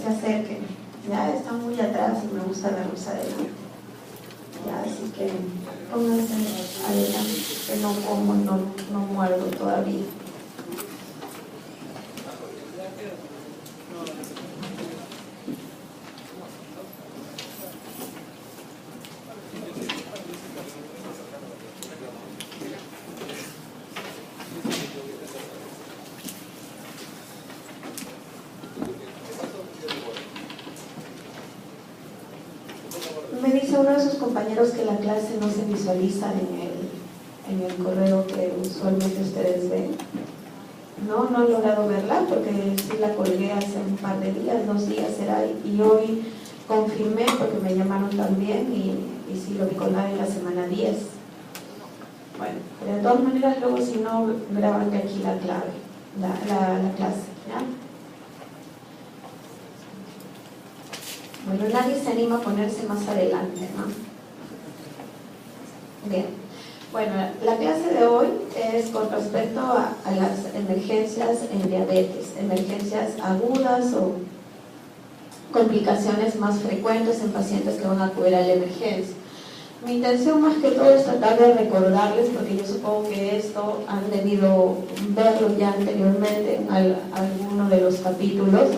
se acerquen. Ya están muy atrás y me gusta verlos adelante. Ya, así que pónganse adelante, que no como, no muerdo todavía. Me dice uno de sus compañeros que la clase no se visualiza en el correo que usualmente ustedes ven. No he logrado verla porque sí la colgué hace un par de días, 2 días será, y hoy confirmé porque me llamaron también y sí lo vi colgado en la semana 10. Bueno, de todas maneras luego si no, graban de aquí la clave, la clase, ¿ya? Bueno, nadie se anima a ponerse más adelante, ¿no? Bien. Bueno, la clase de hoy es con respecto a las emergencias en diabetes, emergencias agudas o complicaciones más frecuentes en pacientes que van a acudir a la emergencia. Mi intención más que todo es tratar de recordarles, porque yo supongo que esto han debido verlo ya anteriormente en alguno de los capítulos,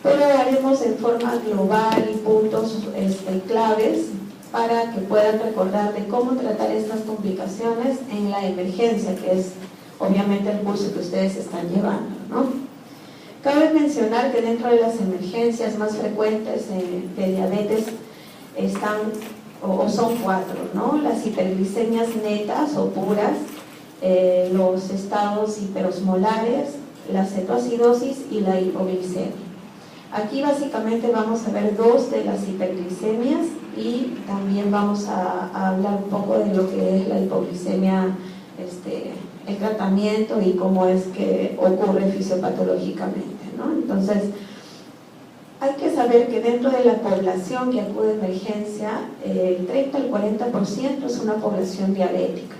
pero haremos en forma global y puntos claves para que puedan recordar de cómo tratar estas complicaciones en la emergencia, que es obviamente el curso que ustedes están llevando, ¿no? Cabe mencionar que dentro de las emergencias más frecuentes de diabetes están, o son 4, ¿no? Las hiperglicemias netas o puras, los estados hiperosmolares, la cetoacidosis y la hipoglicemia. Aquí básicamente vamos a ver 2 de las hiperglicemias y también vamos a hablar un poco de lo que es la hipoglicemia, el tratamiento y cómo es que ocurre fisiopatológicamente, ¿no? Entonces, hay que saber que dentro de la población que acude a emergencia, el 30 al 40% es una población diabética.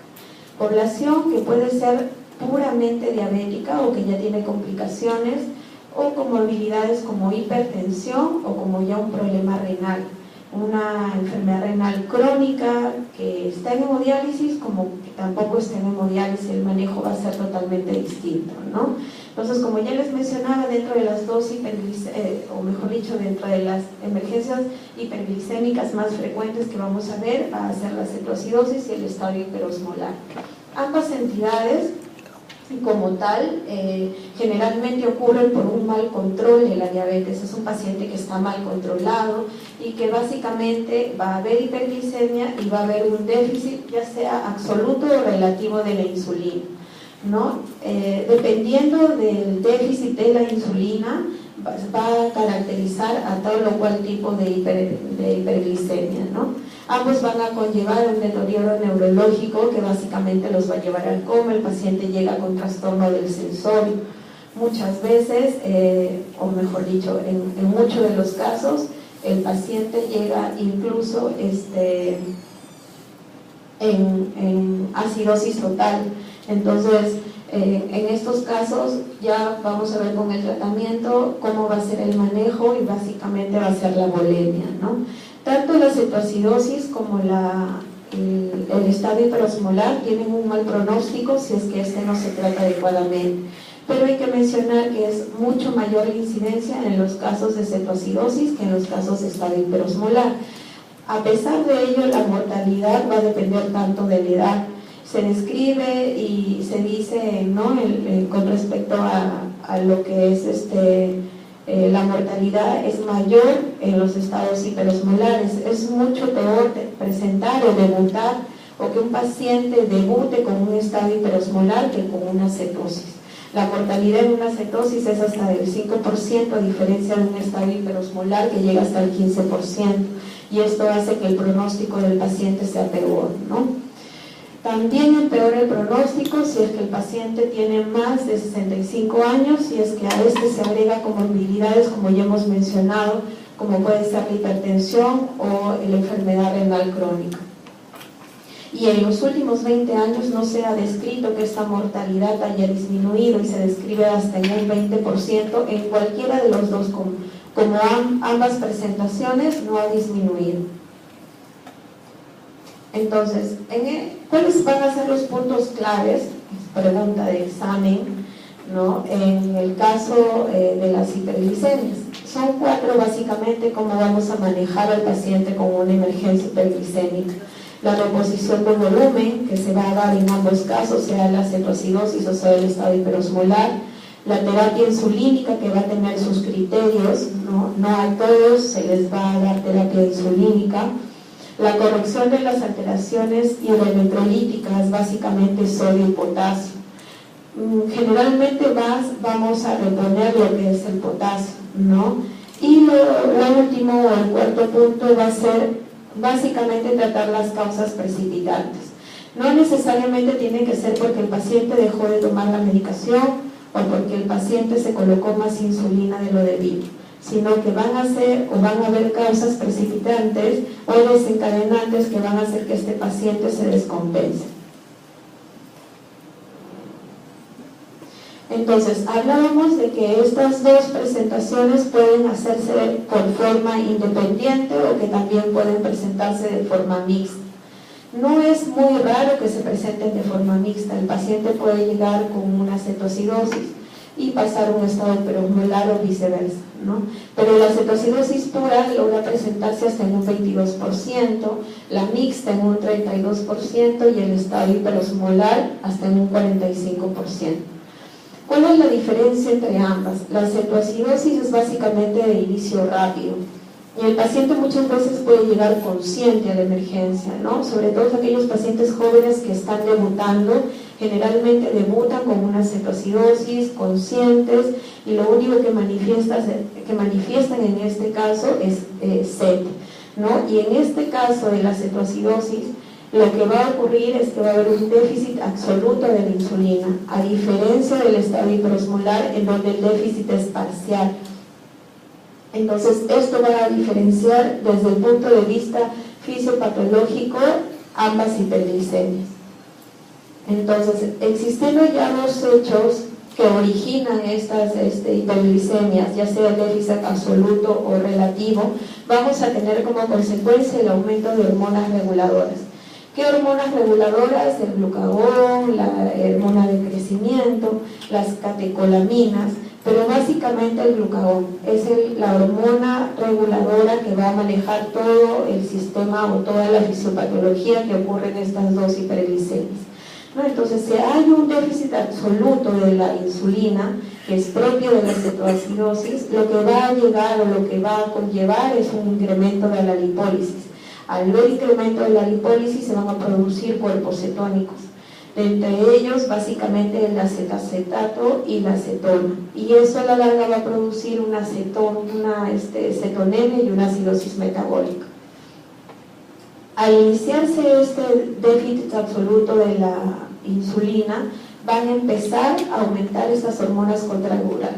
Población que puede ser puramente diabética o que ya tiene complicaciones o comorbilidades como hipertensión o como ya un problema renal, una enfermedad renal crónica que está en hemodiálisis como que tampoco está en hemodiálisis, el manejo va a ser totalmente distinto, ¿no? Entonces, como ya les mencionaba, dentro de las 2 o mejor dicho, dentro de las emergencias hiperglicémicas más frecuentes que vamos a ver, va a ser la cetoacidosis y el estado hiperosmolar. Ambas entidades como tal, generalmente ocurren por un mal control de la diabetes. Es un paciente que está mal controlado y que básicamente va a haber hiperglicemia y va a haber un déficit, ya sea absoluto o relativo de la insulina, ¿no? Dependiendo del déficit de la insulina, va a caracterizar a tal o cual tipo de hiperglicemia, ¿no? Ambos van a conllevar un deterioro neurológico que básicamente los va a llevar al coma. El paciente llega con trastorno del sensorio. Muchas veces, o mejor dicho, en muchos de los casos, el paciente llega incluso en acidosis total. Entonces, en estos casos ya vamos a ver con el tratamiento cómo va a ser el manejo y básicamente va a ser la bulimia, ¿no? Tanto la cetoacidosis como el estado hiperosmolar tienen un mal pronóstico si es que no se trata adecuadamente. Pero hay que mencionar que es mucho mayor la incidencia en los casos de cetoacidosis que en los casos de estado hiperosmolar. A pesar de ello, la mortalidad va a depender tanto de la edad. Se describe y se dice, ¿no?, con respecto a lo que es la mortalidad es mayor en los estados hiperosmolares. Es mucho peor presentar o debutar o que un paciente debute con un estado hiperosmolar que con una cetosis. La mortalidad en una cetosis es hasta del 5%, a diferencia de un estado hiperosmolar que llega hasta el 15%, y esto hace que el pronóstico del paciente sea peor, ¿no? También empeora el pronóstico si es que el paciente tiene más de 65 años, si es que a se agrega comorbilidades, como ya hemos mencionado, como puede ser la hipertensión o la enfermedad renal crónica. Y en los últimos 20 años no se ha descrito que esta mortalidad haya disminuido y se describe hasta en un 20% en cualquiera de los dos como ambas presentaciones no ha disminuido. Entonces, ¿cuáles van a ser los puntos claves? Pregunta de examen, ¿no? En el caso de las hiperglicemias. Son 4 básicamente cómo vamos a manejar al paciente con una emergencia hiperglicémica. La reposición de volumen, que se va a dar en ambos casos, sea la cetoacidosis o sea el estado hiperosmolar. La terapia insulínica, que va a tener sus criterios, no a todos se les va a dar terapia insulínica. La corrección de las alteraciones hidroelectrolíticas, básicamente sodio y potasio. Generalmente vamos a reponer lo que es el potasio, ¿no? Y lo último, o el cuarto punto, va a ser básicamente tratar las causas precipitantes. No necesariamente tiene que ser porque el paciente dejó de tomar la medicación o porque el paciente se colocó más insulina de lo debido, sino que van a haber causas precipitantes o desencadenantes que van a hacer que este paciente se descompense. Entonces, hablábamos de que estas dos presentaciones pueden hacerse por forma independiente o que también pueden presentarse de forma mixta. No es muy raro que se presenten de forma mixta. El paciente puede llegar con una cetoacidosis y pasar un estado hiperosmolar o viceversa, ¿no? Pero la cetoacidosis pura logra presentarse hasta en un 22%, la mixta en un 32% y el estado hiperosmolar hasta en un 45%. ¿Cuál es la diferencia entre ambas? La cetoacidosis es básicamente de inicio rápido y el paciente muchas veces puede llegar consciente a la emergencia, ¿no? Sobre todo aquellos pacientes jóvenes que están debutando, generalmente debutan con una cetoacidosis, conscientes, y lo único que manifiestan en este caso es sed, ¿no? Y en este caso de la cetoacidosis, lo que va a ocurrir es que va a haber un déficit absoluto de la insulina, a diferencia del estado hiperosmolar en donde el déficit es parcial. Entonces, esto va a diferenciar desde el punto de vista fisiopatológico ambas hiperglicemias. Entonces, existiendo ya dos hechos que originan estas hiperglicemias, ya sea el déficit absoluto o relativo, vamos a tener como consecuencia el aumento de hormonas reguladoras. ¿Qué hormonas reguladoras? El glucagón, la hormona de crecimiento, las catecolaminas, pero básicamente el glucagón es la hormona reguladora que va a manejar todo el sistema o toda la fisiopatología que ocurre en estas dos hiperglicemias, ¿no? Entonces, si hay un déficit absoluto de la insulina, que es propio de la cetoacidosis, lo que va a llegar o lo que va a conllevar es un incremento de la lipólisis. Al haber incremento de la lipólisis se van a producir cuerpos cetónicos, entre ellos básicamente el acetacetato y la acetona, y eso a la larga va a producir una cetonemia y una acidosis metabólica. Al iniciarse este déficit absoluto de la insulina, van a empezar a aumentar estas hormonas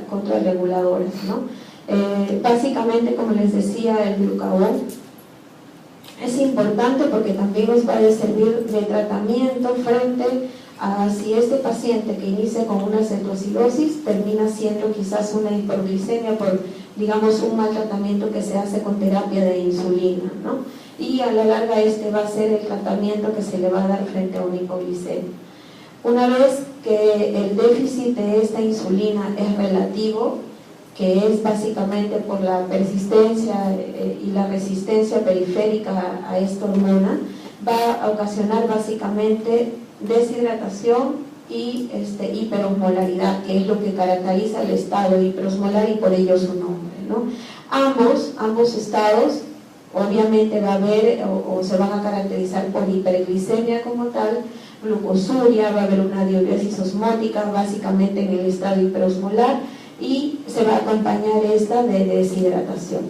contrarreguladoras, ¿no? Básicamente, como les decía, el glucagón es importante porque también nos va a servir de tratamiento frente a si este paciente que inicia con una cetoacidosis termina siendo quizás una hiperglicemia por, digamos, un mal tratamiento que se hace con terapia de insulina, ¿no? Y a la larga va a ser el tratamiento que se le va a dar frente a una hipoglicemia. Una vez que el déficit de esta insulina es relativo, que es básicamente por la persistencia y la resistencia periférica a esta hormona, va a ocasionar básicamente deshidratación y hiperosmolaridad, que es lo que caracteriza el estado hiperosmolar y por ello su nombre, ¿no? Ambos estados obviamente va a haber o se van a caracterizar por hiperglicemia como tal, glucosuria, va a haber una diuresis osmótica básicamente en el estado hiperosmolar, y se va a acompañar esta de deshidratación.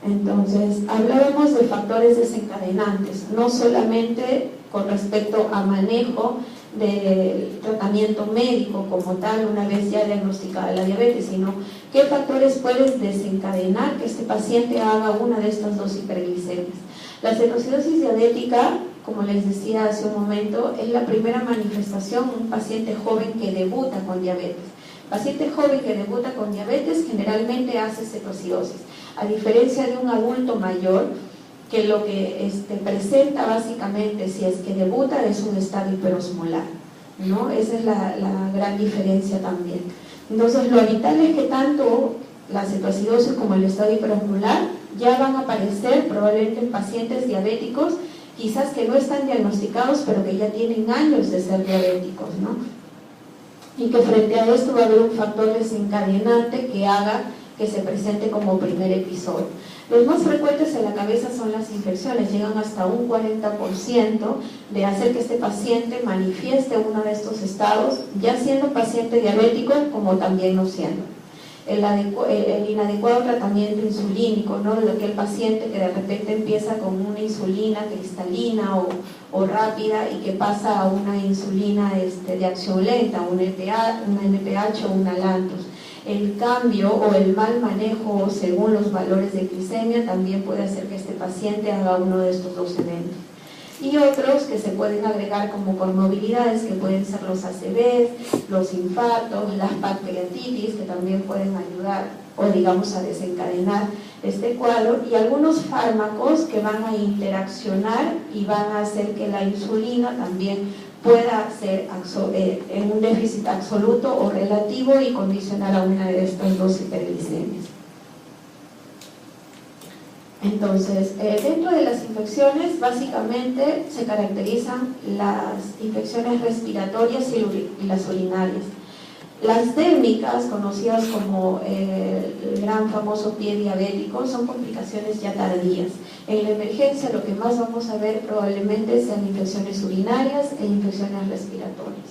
Entonces, hablábamos de factores desencadenantes, no solamente con respecto a manejo del tratamiento médico como tal, una vez ya diagnosticada la diabetes, sino qué factores pueden desencadenar que este paciente haga una de estas dos hiperglicemias. La cetoacidosis diabética, como les decía hace un momento, es la primera manifestación un paciente joven que debuta con diabetes. Paciente joven que debuta con diabetes generalmente hace cetoacidosis, a diferencia de un adulto mayor que lo que presenta básicamente, si es que debuta, es un estado hiperosmolar, ¿no? Esa es la gran diferencia también. Entonces, lo vital es que tanto la cetoacidosis como el estado hiperosmolar ya van a aparecer probablemente en pacientes diabéticos, quizás que no están diagnosticados, pero que ya tienen años de ser diabéticos, ¿no? Y que frente a esto va a haber un factor desencadenante que haga que se presente como primer episodio. Los más frecuentes en la cabeza son las infecciones, llegan hasta un 40% de hacer que este paciente manifieste uno de estos estados, ya siendo paciente diabético como también no siendo. El inadecuado tratamiento insulínico, ¿no? Lo que el paciente que de repente empieza con una insulina cristalina o rápida y que pasa a una insulina de acción lenta, una NPH o una Lantus. El cambio o el mal manejo según los valores de glicemia también puede hacer que este paciente haga uno de estos dos eventos. Y otros que se pueden agregar como comorbilidades, que pueden ser los ACVs, los infartos, las pancreatitis, que también pueden ayudar o digamos a desencadenar este cuadro, y algunos fármacos que van a interaccionar y van a hacer que la insulina también pueda ser en un déficit absoluto o relativo y condicionar a una de estas dos hiperglicemias. Entonces, dentro de las infecciones, básicamente se caracterizan las infecciones respiratorias y las urinarias. Las dérmicas, conocidas como el gran famoso pie diabético, son complicaciones ya tardías. En la emergencia lo que más vamos a ver probablemente sean infecciones urinarias e infecciones respiratorias.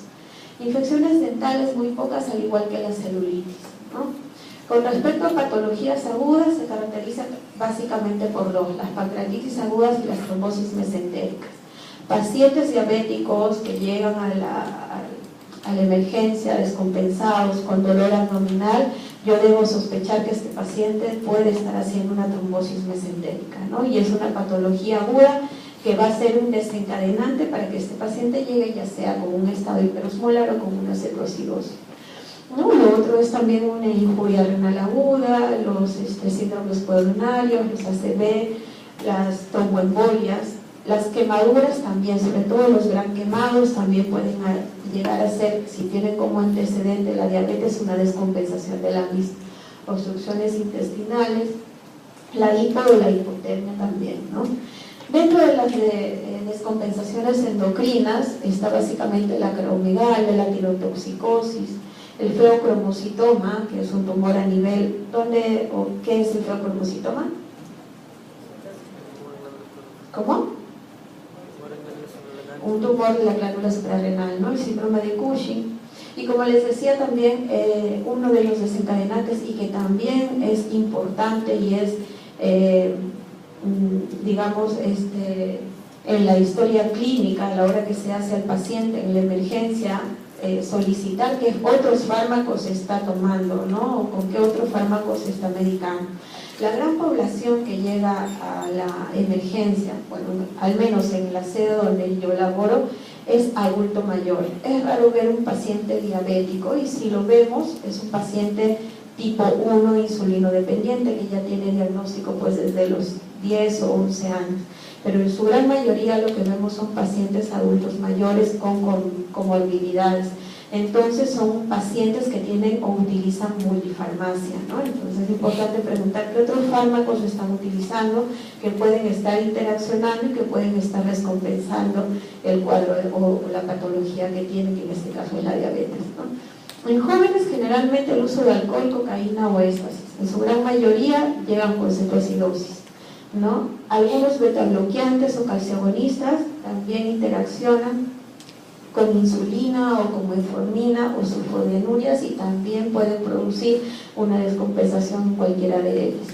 Infecciones dentales muy pocas, al igual que la celulitis, ¿no? Con respecto a patologías agudas, se caracterizan básicamente por dos: las pancreatitis agudas y las trombosis mesentéricas. Pacientes diabéticos que llegan a la emergencia descompensados, con dolor abdominal, yo debo sospechar que este paciente puede estar haciendo una trombosis mesentérica, ¿no? Y es una patología aguda que va a ser un desencadenante para que este paciente llegue ya sea con un estado hiperosmolar o con una cetoacidosis, ¿no? Lo otro es también una injuria renal aguda, los síndromes pulmonarios, los ACV, las tromboembolias, las quemaduras también, sobre todo los gran quemados, también pueden llegar a ser, si tienen como antecedente la diabetes, una descompensación de la misma. Obstrucciones intestinales, la hipo o la hipotermia también, ¿no? Dentro de las descompensaciones endocrinas está básicamente la acromegalia, la tirotoxicosis, el feocromocitoma, que es un tumor a nivel, ¿qué es el feocromocitoma? ¿Cómo? Un tumor de la glándula suprarrenal, ¿no? El síndrome de Cushing. Y como les decía también, uno de los desencadenantes y que también es importante y es, digamos, en la historia clínica, a la hora que se hace al paciente en la emergencia, solicitar qué otros fármacos se está tomando, ¿no? O con qué otros fármacos se está medicando. La gran población que llega a la emergencia, bueno, al menos en la sede donde yo laboro, es adulto mayor. Es raro ver un paciente diabético, y si lo vemos es un paciente tipo 1 insulino dependiente que ya tiene diagnóstico pues desde los 10 o 11 años. Pero en su gran mayoría lo que vemos son pacientes adultos mayores con comorbilidades. Entonces son pacientes que tienen o utilizan multifarmacia, ¿no? Entonces es importante preguntar qué otros fármacos están utilizando, que pueden estar interaccionando y que pueden estar descompensando el cuadro o la patología que tienen, que en este caso es la diabetes, ¿no? En jóvenes generalmente el uso de alcohol, cocaína o éxtasis, en su gran mayoría llegan con cetoacidosis, ¿no? Algunos betabloqueantes o calciagonistas también interaccionan con insulina o con metformina o sulfonilureas y también pueden producir una descompensación en cualquiera de ellas.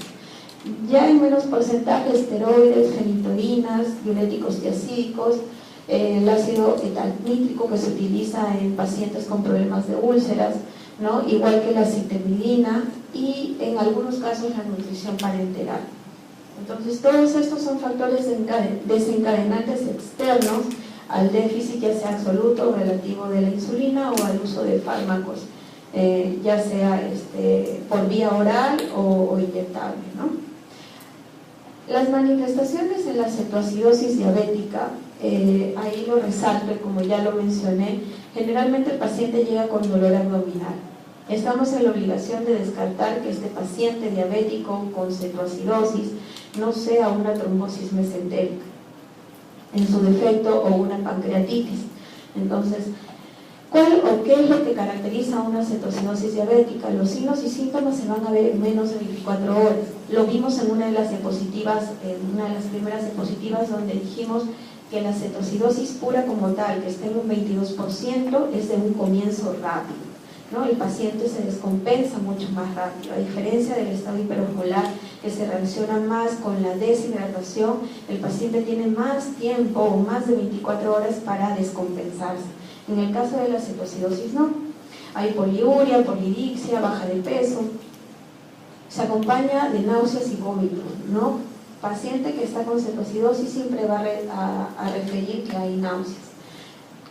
Ya en menos porcentaje, esteroides, fenitorinas, diuréticos tiacídicos, el ácido etalnítrico que se utiliza en pacientes con problemas de úlceras, ¿no? Igual que la citemidina, y en algunos casos la nutrición parenteral. Entonces, todos estos son factores desencadenantes externos al déficit, ya sea absoluto o relativo de la insulina o al uso de fármacos, ya sea por vía oral o inyectable, ¿no? Las manifestaciones en la cetoacidosis diabética, ahí lo resalto y como ya lo mencioné, generalmente el paciente llega con dolor abdominal. Estamos en la obligación de descartar que este paciente diabético con cetoacidosis no sea una trombosis mesentérica, en su defecto, o una pancreatitis. Entonces, ¿cuál o qué es lo que caracteriza una cetoacidosis diabética? Los signos y síntomas se van a ver en menos de 24 horas. Lo vimos en una de las diapositivas, en una de las primeras diapositivas, donde dijimos que la cetoacidosis pura como tal, que está en un 22%, es de un comienzo rápido, ¿no? El paciente se descompensa mucho más rápido, a diferencia del estado hiperosmolar, que se relaciona más con la deshidratación. El paciente tiene más tiempo o más de 24 horas para descompensarse. En el caso de la cetoacidosis no, hay poliuria, polidixia, baja de peso, se acompaña de náuseas y vómitos, ¿no? Paciente que está con cetoacidosis siempre va a referir que hay náuseas.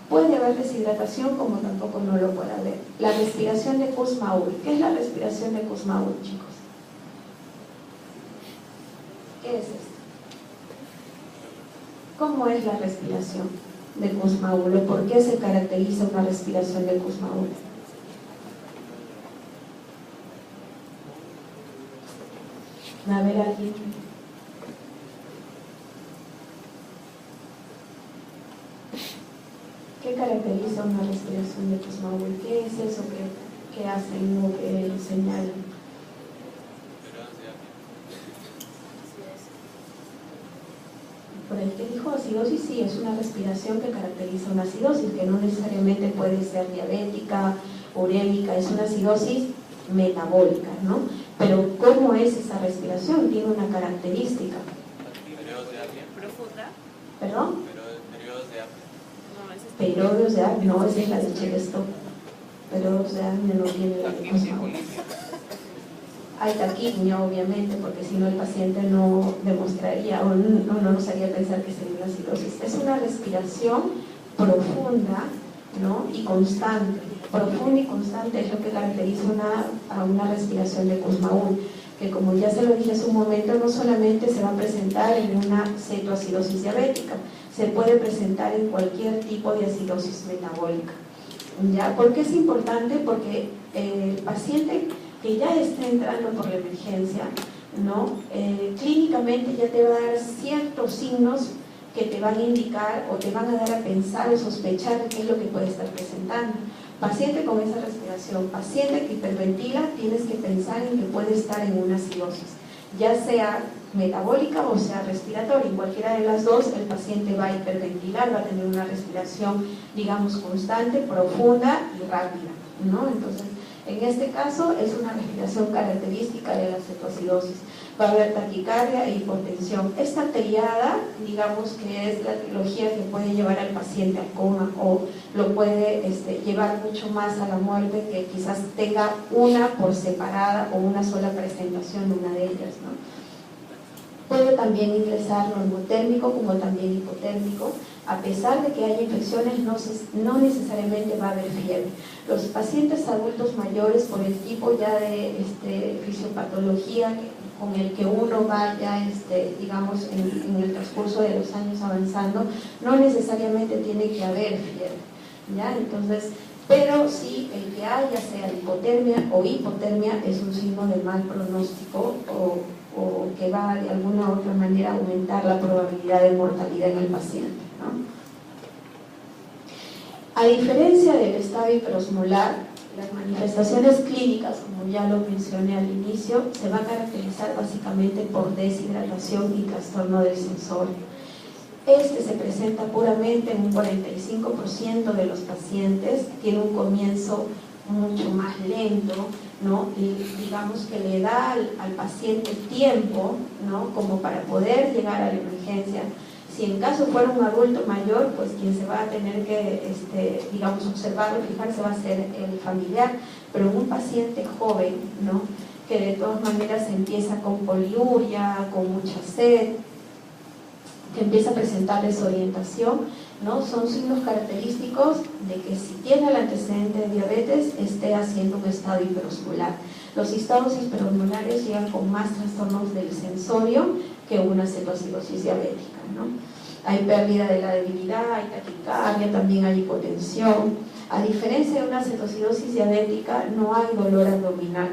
Puede haber deshidratación, como tampoco no lo puede haber. La respiración de Kussmaul. ¿Qué es la respiración de Kussmaul, chicos? ¿Qué es esto? ¿Cómo es la respiración de Kussmaul? ¿O por qué se caracteriza una respiración de Kussmaul? A ver, alguien. ¿Qué caracteriza una respiración de Kussmaul? ¿Qué es eso que hacen o que señalan? Por el que dijo acidosis, sí, es una respiración que caracteriza una acidosis, que no necesariamente puede ser diabética, urémica, es una acidosis metabólica, ¿no? Pero ¿cómo es esa respiración? Tiene una característica. ¿Periodos de apnea? ¿Profunda? ¿Perdón? ¿Periodos de apnea? Periodos de apnea, no, esa es la de Check-Stop. Periodos de apnea no tiene la de Kussmaul. Hay taquipnia, obviamente, porque si no el paciente no demostraría o no nos haría pensar que sería una acidosis. Es una respiración profunda, ¿no? Y constante. Profunda y constante es lo que caracteriza a una respiración de Kussmaul, que como ya se lo dije hace un momento, no solamente se va a presentar en una cetoacidosis diabética, se puede presentar en cualquier tipo de acidosis metabólica. ¿Ya? ¿Por qué es importante? Porque el paciente que ya está entrando por la emergencia, ¿no? Clínicamente ya te va a dar ciertos signos que te van a indicar o te van a dar a pensar o sospechar qué es lo que puede estar presentando. Paciente con esa respiración, paciente que hiperventila, tienes que pensar en que puede estar en una acidosis, ya sea metabólica o sea respiratoria. En cualquiera de las dos, el paciente va a hiperventilar, va a tener una respiración, digamos, constante, profunda y rápida, ¿no? Entonces, en este caso es una respiración característica de la cetoacidosis. Va a haber taquicardia e hipotensión. Esta triada, digamos que es la trilogía que puede llevar al paciente al coma o lo puede llevar mucho más a la muerte, que quizás tenga una por separada o una sola presentación de una de ellas, ¿no? Puede también ingresar normotérmico como también hipotérmico. A pesar de que haya infecciones, no necesariamente va a haber fiebre. Los pacientes adultos mayores, por el tipo ya de fisiopatología con el que uno va ya, digamos, en el transcurso de los años avanzando, no necesariamente tiene que haber fiebre, ¿ya? Entonces, pero sí el que haya, sea hipotermia o hipotermia, es un signo de mal pronóstico o que va de alguna u otra manera a aumentar la probabilidad de mortalidad en el paciente, ¿no? A diferencia del estado hiperosmolar, las manifestaciones clínicas, como ya lo mencioné al inicio, se va a caracterizar básicamente por deshidratación y trastorno del sensorio. Se presenta puramente en un 45% de los pacientes, tiene un comienzo mucho más lento, ¿no? Y digamos que le da al paciente tiempo, ¿no? Como para poder llegar a la emergencia. Si en caso fuera un adulto mayor, pues quien se va a tener que, digamos, observar o fijarse va a ser el familiar, pero un paciente joven, ¿no? que de todas maneras empieza con poliuria, con mucha sed, que empieza a presentar desorientación, ¿no? Son signos característicos de que si tiene el antecedente de diabetes, esté haciendo un estado hiperosmolar. Los estados hiperosmolares llegan con más trastornos del sensorio que una cetoacidosis diabética, ¿no? Hay pérdida de la debilidad, hay taquicardia, también hay hipotensión. A diferencia de una cetoacidosis diabética, no hay dolor abdominal,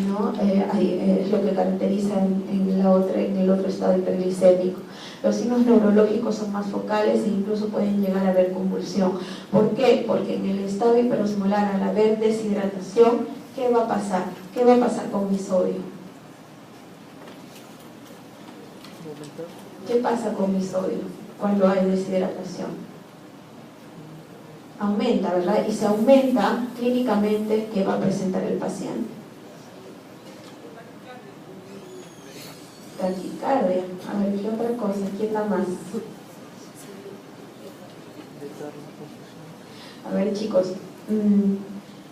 ¿no? Es lo que caracteriza en el otro estado hiperglicémico. Los signos neurológicos son más focales e incluso pueden llegar a haber convulsión. ¿Por qué? Porque en el estado hiperosmolar, al haber deshidratación, ¿qué va a pasar? ¿Qué va a pasar con mi sodio? ¿Qué pasa con mi sodio cuando hay deshidratación? Aumenta, ¿verdad? Y se aumenta clínicamente, ¿qué va a presentar el paciente? Taquicardia. A ver, ¿qué otra cosa? ¿Quién da más? A ver, chicos,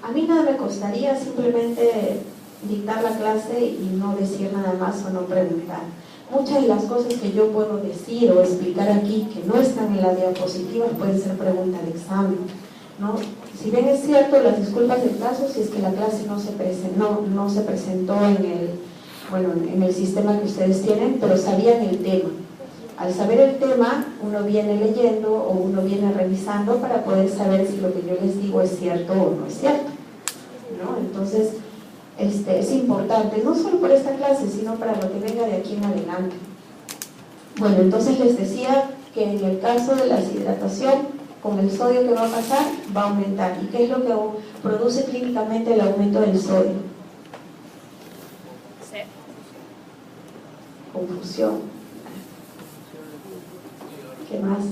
a mí nada me costaría simplemente dictar la clase y no decir nada más o no preguntar. Muchas de las cosas que yo puedo decir o explicar aquí que no están en las diapositivas pueden ser pregunta de examen, ¿no? Si bien es cierto, las disculpas del caso si es que la clase no se presentó en el sistema que ustedes tienen, pero sabían el tema. Al saber el tema, uno viene leyendo o uno viene revisando para poder saber si lo que yo les digo es cierto o no es cierto, ¿no? Entonces, es importante, no solo para esta clase, sino para lo que venga de aquí en adelante. Bueno, entonces les decía que en el caso de la deshidratación, con el sodio que va a pasar, va a aumentar. ¿Y qué es lo que produce clínicamente el aumento del sodio? Confusión. ¿Qué más?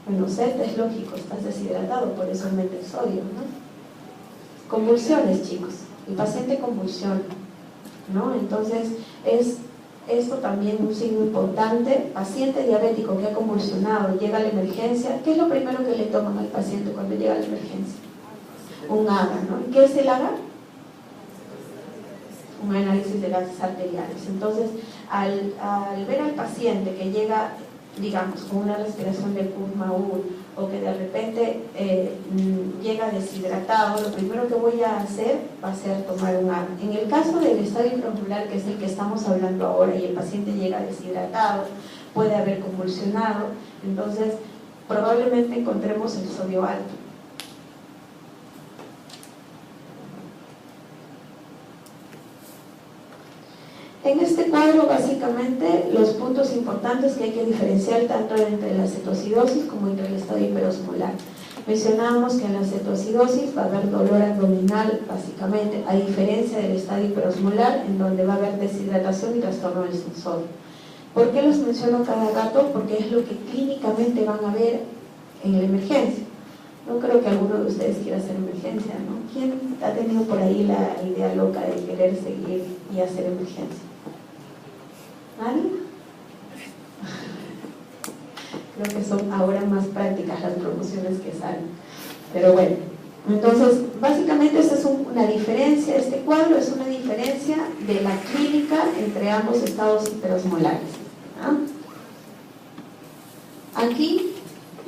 Bueno, sed es lógico, estás deshidratado, por eso aumenta el sodio, ¿no? Convulsiones, chicos, el paciente convulsiona, ¿no? Entonces, es esto también un signo importante. Paciente diabético que ha convulsionado, llega a la emergencia, ¿qué es lo primero que le toman al paciente cuando llega a la emergencia? Un AGA, ¿no? ¿Qué es el AGA? Un análisis de gases arteriales. Entonces, al ver al paciente que llega, digamos, con una respiración de Kussmaul o que de repente llega deshidratado, lo primero que voy a hacer va a ser tomar un AGA. En el caso del estado hiperosmolar, que es el que estamos hablando ahora, y el paciente llega deshidratado, puede haber convulsionado, entonces probablemente encontremos el sodio alto. En este cuadro, básicamente, los puntos importantes que hay que diferenciar tanto entre la cetoacidosis como entre el estado hiperosmolar. Mencionábamos que en la cetoacidosis va a haber dolor abdominal, básicamente, a diferencia del estado hiperosmolar, en donde va a haber deshidratación y trastorno del sensorio. ¿Por qué los menciono cada rato? Porque es lo que clínicamente van a ver en la emergencia. No creo que alguno de ustedes quiera hacer emergencia, ¿no? ¿Quién ha tenido por ahí la idea loca de querer seguir y hacer emergencia? ¿Nadie? Creo que son ahora más prácticas las promociones que salen. Pero bueno, entonces, básicamente esta es una diferencia, este cuadro es una diferencia de la clínica entre ambos estados hiperosmolares, ¿no? Aquí,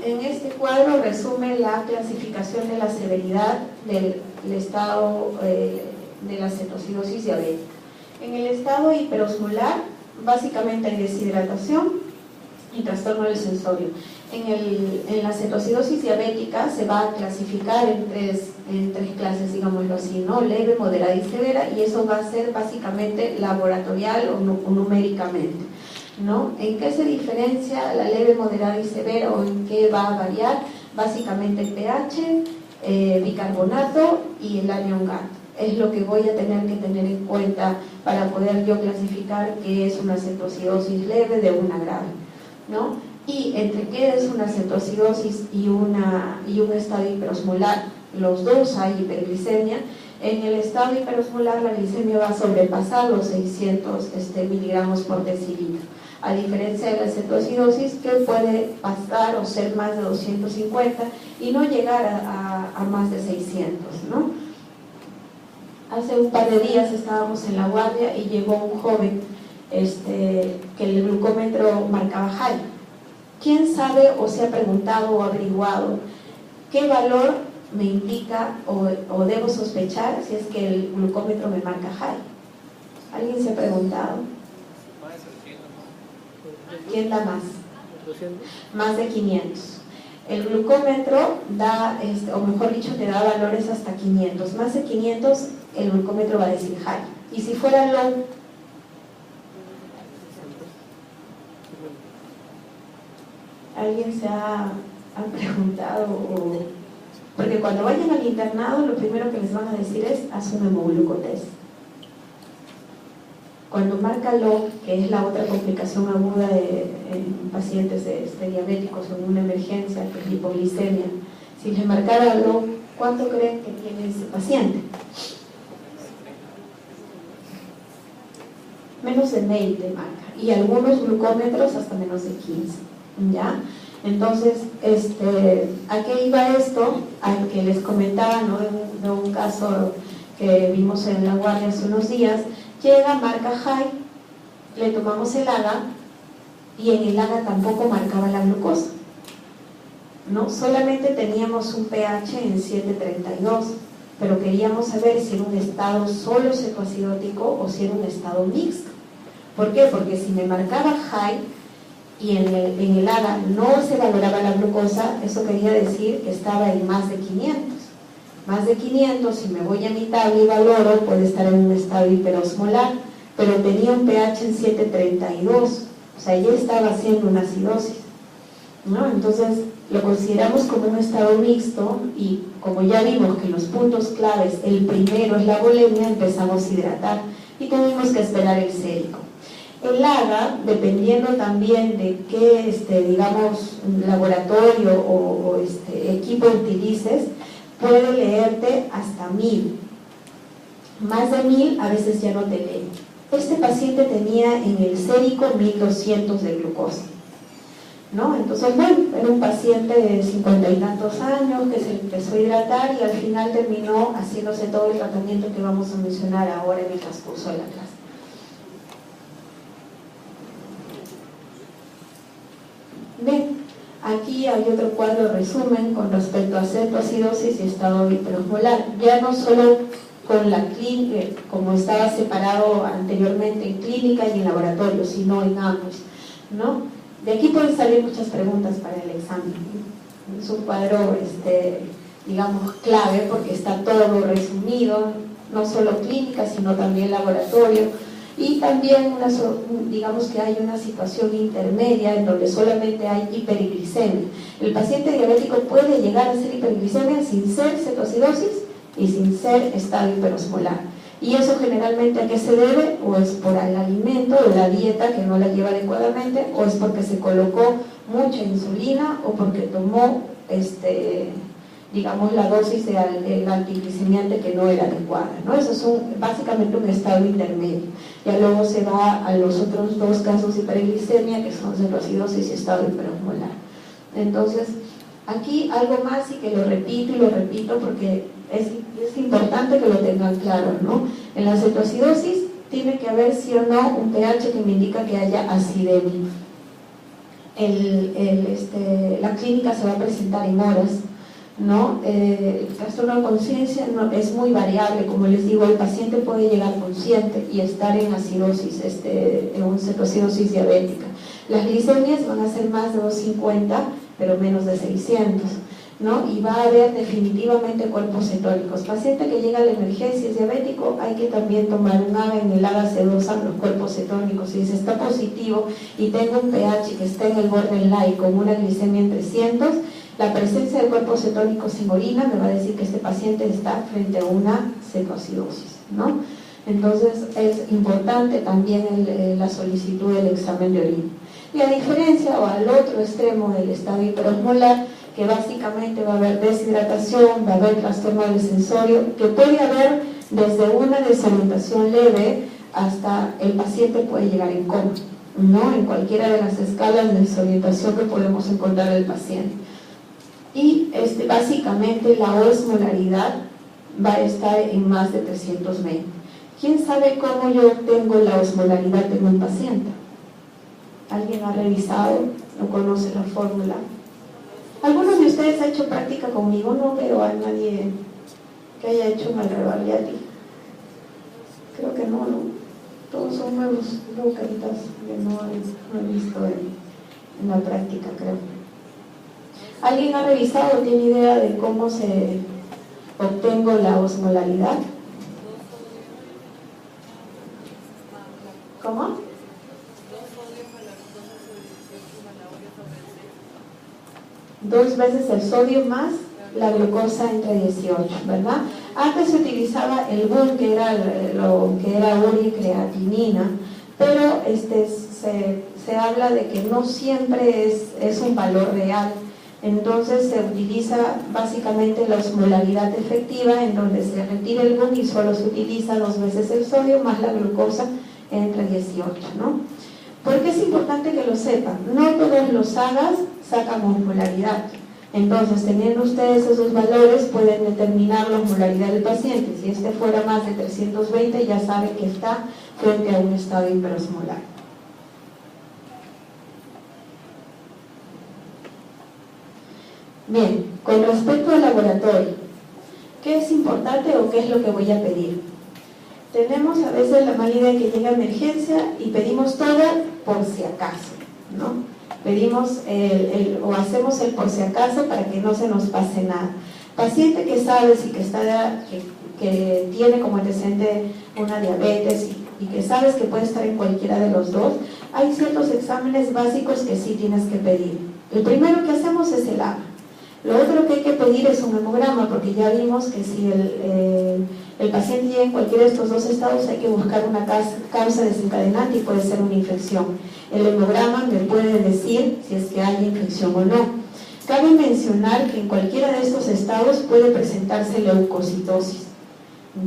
en este cuadro, resume la clasificación de la severidad del estado de la cetoacidosis diabética. En el estado hiperosmolar, básicamente hay deshidratación y trastorno del sensorio. En la cetoacidosis diabética se va a clasificar en tres clases, digámoslo así, ¿no? Leve, moderada y severa, y eso va a ser básicamente laboratorial o numéricamente, ¿no? ¿En qué se diferencia la leve, moderada y severa o en qué va a variar? Básicamente el pH, bicarbonato y el anión GAT. Es lo que voy a tener que tener en cuenta para poder yo clasificar qué es una cetoacidosis leve de una grave, ¿no? Y entre qué es una cetoacidosis y un estado hiperosmolar, los dos hay hiperglicemia. En el estado hiperosmolar la glicemia va a sobrepasar los 600 miligramos por decilitro, a diferencia de la cetoacidosis, que puede pasar o ser más de 250 y no llegar a más de 600, ¿no? Hace un par de días estábamos en la guardia y llegó un joven que el glucómetro marcaba high. ¿Quién sabe o se ha preguntado o averiguado qué valor me indica o debo sospechar si es que el glucómetro me marca high? ¿Alguien se ha preguntado? ¿Quién da más? Más de 500. El glucómetro da, o mejor dicho, te da valores hasta 500. Más de 500, el glucómetro va a decir high. Y si fuera low, ¿alguien se ha preguntado? Porque cuando vayan al internado, lo primero que les van a decir es, haz un hemoglucotest. Cuando marca low, que es la otra complicación aguda en pacientes diabéticos o en una emergencia, que es hipoglicemia, si les marcara low, ¿cuánto creen que tiene ese paciente? Menos de 20 marca, y algunos glucómetros hasta menos de 15, ¿ya? Entonces, ¿a qué iba esto? Al que les comentaba, ¿no? de un caso que vimos en la guardia hace unos días. Llega, marca high, le tomamos el AGA y en el AGA tampoco marcaba la glucosa, ¿no? Solamente teníamos un pH en 7.32, pero queríamos saber si era un estado solo cetoacidótico o si era un estado mixto. ¿Por qué? Porque si me marcaba high y en el AGA no se valoraba la glucosa, eso quería decir que estaba en más de 500. Más de 500, si me voy a mi tabla y valoro, puede estar en un estado hiperosmolar, pero tenía un pH en 7.32, o sea, ya estaba haciendo una acidosis, ¿no? Entonces, lo consideramos como un estado mixto y como ya vimos que los puntos claves, el primero es la bulimia, empezamos a hidratar y tuvimos que esperar el sérico. El AGA, dependiendo también de qué, digamos, laboratorio o equipo utilices, puede leerte hasta 1000. Más de 1000 a veces ya no te lee. Este paciente tenía en el sérico 1200 de glucosa, ¿no? Entonces, bueno, era un paciente de 50 y tantos años que se empezó a hidratar y al final terminó haciéndose todo el tratamiento que vamos a mencionar ahora en el transcurso de la clase. Bien, aquí hay otro cuadro de resumen con respecto a cetoacidosis y estado hiperosmolar. Ya no solo con la clínica, como estaba separado anteriormente en clínica y en laboratorio, sino en ambos, ¿no? De aquí pueden salir muchas preguntas para el examen. Es un cuadro, digamos, clave porque está todo resumido, no solo clínica, sino también laboratorio. Y también, digamos que hay una situación intermedia en donde solamente hay hiperglicemia. El paciente diabético puede llegar a ser hiperglicemia sin ser cetoacidosis y sin ser estado hiperosmolar. Y eso generalmente, ¿a qué se debe? O es por el alimento o la dieta que no la lleva adecuadamente, o es porque se colocó mucha insulina o porque tomó, digamos, la dosis del antiglicemiante que no era adecuada, ¿no? Eso es básicamente un estado intermedio. Ya luego se va a los otros dos casos de hiperglicemia, que son cetoacidosis y estado hiperosmolar. Entonces, aquí algo más y que lo repito porque es importante que lo tengan claro, ¿no? En la cetoacidosis tiene que haber sí o no un pH que me indica que haya acidemia. La clínica se va a presentar en horas, ¿no? El trastorno de conciencia es muy variable, como les digo, el paciente puede llegar consciente y estar en acidosis, en una cetoacidosis diabética. Las glicemias van a ser más de 250, pero menos de 600, ¿no? Y va a haber definitivamente cuerpos cetónicos. Paciente que llega a la emergencia es diabético, hay que también tomar un AGA. En el AGA se dosan los cuerpos cetónicos. Si está positivo y tengo un pH que está en el borderline con una glicemia en 300, la presencia de cuerpos cetónicos en orina me va a decir que este paciente está frente a una cetoacidosis, ¿no? Entonces es importante también la solicitud del examen de orina. Y a diferencia o al otro extremo del estado hiperosmolar, que básicamente va a haber deshidratación, va a haber trastorno del sensorio, que puede haber desde una desorientación leve hasta el paciente puede llegar en coma, ¿no? En cualquiera de las escalas de desorientación que podemos encontrar en el paciente. Y básicamente la osmolaridad va a estar en más de 320. ¿Quién sabe cómo yo obtengo la osmolaridad de un paciente? ¿Alguien ha revisado? ¿No conoce la fórmula? ¿Algunos de ustedes ha hecho práctica conmigo? No veo a nadie que haya hecho un alrebarriati. Creo que no. Todos son nuevos, veo caritas que no he visto en la práctica, creo. ¿Alguien ha revisado o tiene idea de cómo se obtengo la osmolaridad? ¿Cómo? 2 veces el sodio más la glucosa entre 18, ¿verdad? Antes se utilizaba el BUN, que era lo que era urea y creatinina, pero se habla de que no siempre es un valor real. Entonces se utiliza básicamente la osmolaridad efectiva, en donde se retira el BUN y solo se utiliza 2 veces el sodio más la glucosa entre 18, ¿no? ¿Por qué es importante que lo sepan? No todos los sagas sacan osmolaridad. Entonces, teniendo ustedes esos valores, pueden determinar la osmolaridad del paciente. Si este fuera más de 320, ya saben que está frente a un estado hiperosmolar. Bien, con respecto al laboratorio, ¿qué es importante o qué es lo que voy a pedir? Tenemos a veces la mala idea que llega emergencia y pedimos todo por si acaso, ¿no? Pedimos o hacemos el por si acaso para que no se nos pase nada. Paciente que sabe si que tiene como antecedente una diabetes y que sabes que puede estar en cualquiera de los dos, hay ciertos exámenes básicos que sí tienes que pedir. El primero que hacemos es el AMA. Lo otro que hay que pedir es un hemograma, porque ya vimos que si el paciente llega en cualquiera de estos 2 estados, hay que buscar una causa desencadenante y puede ser una infección. El hemograma me puede decir si es que hay infección o no. Cabe mencionar que en cualquiera de estos estados puede presentarse leucocitosis.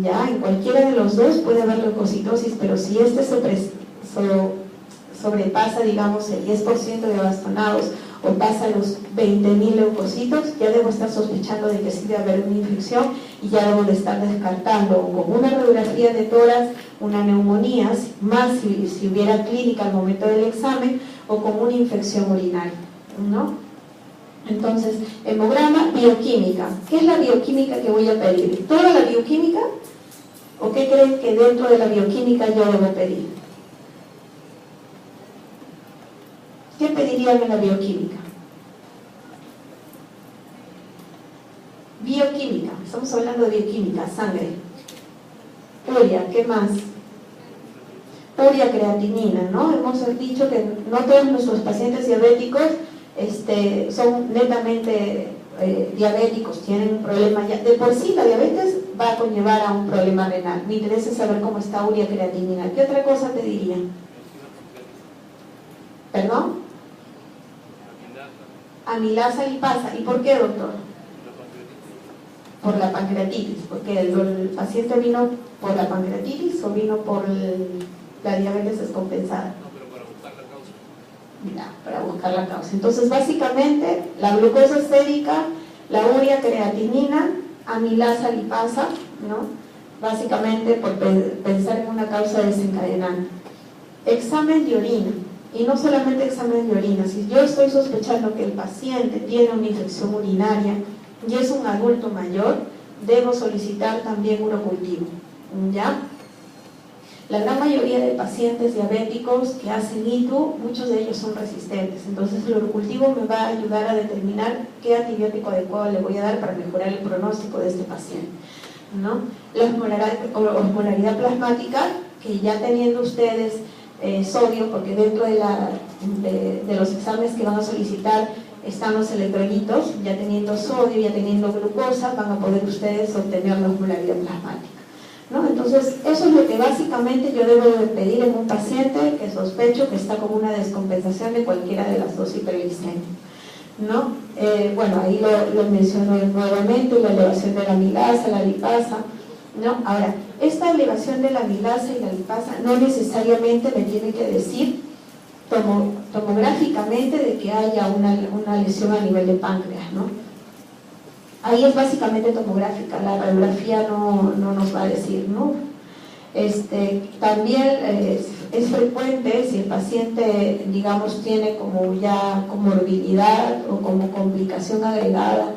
Ya, en cualquiera de los dos puede haber leucocitosis, pero si este sobrepasa, digamos, el 10% de abastonados o pasa los 20.000 leucocitos, ya debo estar sospechando de que sí debe haber una infección y ya debo de estar descartando con una radiografía de tórax una neumonía, más si hubiera clínica al momento del examen, o con una infección urinaria, ¿no? Entonces, hemograma, bioquímica. ¿Qué es la bioquímica que voy a pedir? ¿Toda la bioquímica? ¿O qué creen que dentro de la bioquímica yo debo pedir? ¿Qué pedirían en la bioquímica? Bioquímica, estamos hablando de bioquímica, sangre. Urea, ¿qué más? Urea, creatinina, ¿no? Hemos dicho que no todos nuestros pacientes diabéticos son netamente diabéticos, tienen un problema ya. De por sí la diabetes va a conllevar a un problema renal. Me interesa saber cómo está urea, creatinina. ¿Qué otra cosa te diría? ¿Perdón? Amilasa lipasa. ¿Y por qué, doctor? Por la pancreatitis. Porque el paciente vino por la pancreatitis o vino por la diabetes descompensada. No, pero para buscar la causa. Mira, para buscar la causa. Entonces, básicamente, la glucosa sérica, la urea, creatinina, amilasa lipasa, ¿no? Básicamente por pensar en una causa desencadenante. Examen de orina. Y no solamente examen de orina. Si yo estoy sospechando que el paciente tiene una infección urinaria y es un adulto mayor, debo solicitar también urocultivo, ¿ya? La gran mayoría de pacientes diabéticos que hacen ITU, muchos de ellos son resistentes. Entonces el urocultivo me va a ayudar a determinar qué antibiótico adecuado le voy a dar para mejorar el pronóstico de este paciente, ¿no? La osmolaridad plasmática, que ya teniendo ustedes sodio, porque dentro de los exámenes que van a solicitar están los electrolitos, ya teniendo sodio, ya teniendo glucosa, van a poder ustedes obtener la osmolaridad plasmática, ¿no? Entonces, eso es lo que básicamente yo debo de pedir en un paciente que sospecho que está con una descompensación de cualquiera de las dos hiperglicemias, ¿no? Bueno, ahí lo menciono nuevamente, la elevación de la amilasa, la lipasa, ¿no? Ahora, esta elevación de la amilasa y la lipasa no necesariamente me tiene que decir tomográficamente de que haya una lesión a nivel de páncreas, ¿no? Ahí es básicamente tomográfica, la radiografía no nos va a decir, ¿no? También es frecuente si el paciente, digamos, tiene como ya comorbilidad o como complicación agregada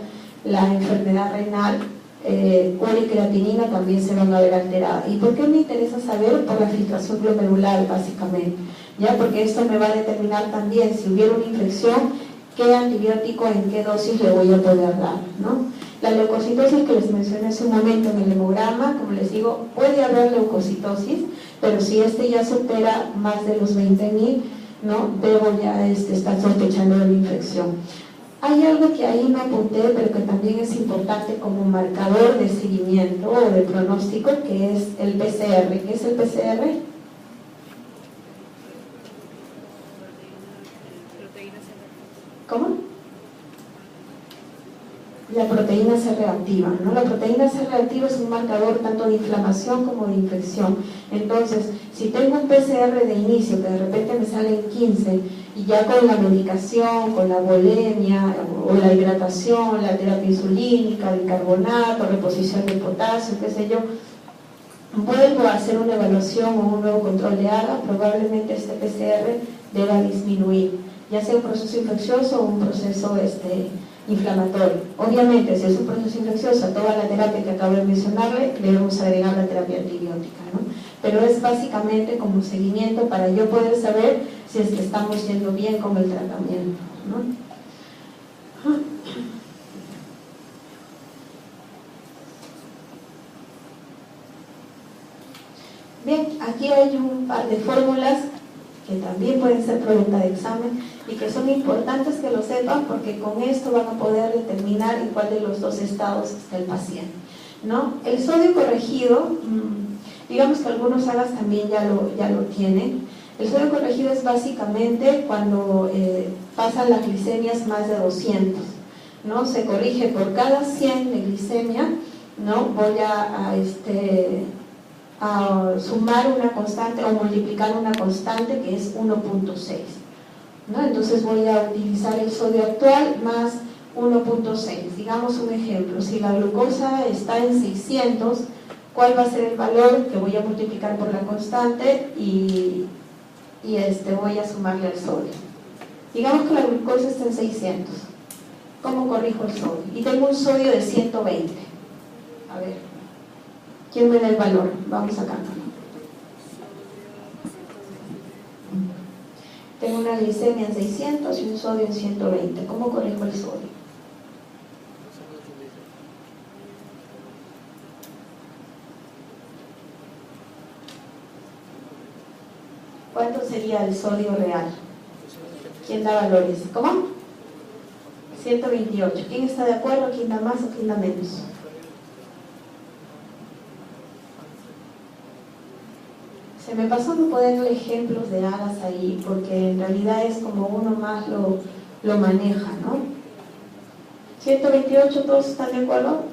la enfermedad renal, urea y creatinina también se van a ver alteradas. ¿Y por qué me interesa saber? Por la filtración glomerular, básicamente, ¿ya? Porque esto me va a determinar también si hubiera una infección, qué antibiótico en qué dosis le voy a poder dar, ¿no? La leucocitosis que les mencioné hace un momento en el hemograma, como les digo, puede haber leucocitosis, pero si ya supera más de los 20.000, ¿no? Debo ya estar sospechando de la infección. Hay algo que ahí no apunté, pero que también es importante como marcador de seguimiento o de pronóstico, que es el PCR. ¿Qué es el PCR? ¿Cómo? La proteína C reactiva, ¿no? La proteína C reactiva es un marcador tanto de inflamación como de infección. Entonces, si tengo un PCR de inicio que de repente me sale en 15 y ya con la medicación, con la bulimia o la hidratación, la terapia insulínica, bicarbonato, reposición de potasio, qué sé yo, vuelvo a hacer una evaluación o un nuevo control de AGA, probablemente este PCR deba disminuir, ya sea un proceso infeccioso o un proceso inflamatorio. Obviamente, si es un proceso infeccioso, toda la terapia que acabo de mencionarle, debemos agregar la terapia antibiótica, ¿no? Pero es básicamente como seguimiento para yo poder saber si es que estamos yendo bien con el tratamiento, ¿no? Bien, aquí hay un par de fórmulas que también pueden ser pregunta de examen y que son importantes que lo sepan porque con esto van a poder determinar en cuál de los dos estados está el paciente, ¿no? El sodio corregido, digamos que algunos AGAs también ya lo tienen. El sodio corregido es básicamente cuando pasan las glicemias más de 200, ¿no? Se corrige por cada 100 de glicemia, ¿no? Voy a sumar una constante o multiplicar una constante que es 1.6, ¿no? Entonces voy a utilizar el sodio actual más 1.6. Digamos un ejemplo, si la glucosa está en 600, ¿cuál va a ser el valor que voy a multiplicar por la constante y voy a sumarle al sodio? Digamos que la glucosa está en 600. ¿Cómo corrijo el sodio? Y tengo un sodio de 120. A ver, ¿quién me da el valor? Vamos acá. Tengo una glicemia en 600 y un sodio en 120. ¿Cómo corrijo el sodio? ¿Cuánto sería el sodio real? ¿Quién da valores? ¿Cómo? 128. ¿Quién está de acuerdo? ¿Quién da más o quién da menos? Se me pasó no ponerle ejemplos de AGAs ahí, porque en realidad es como uno más lo maneja, ¿no? 128, ¿todos están de acuerdo?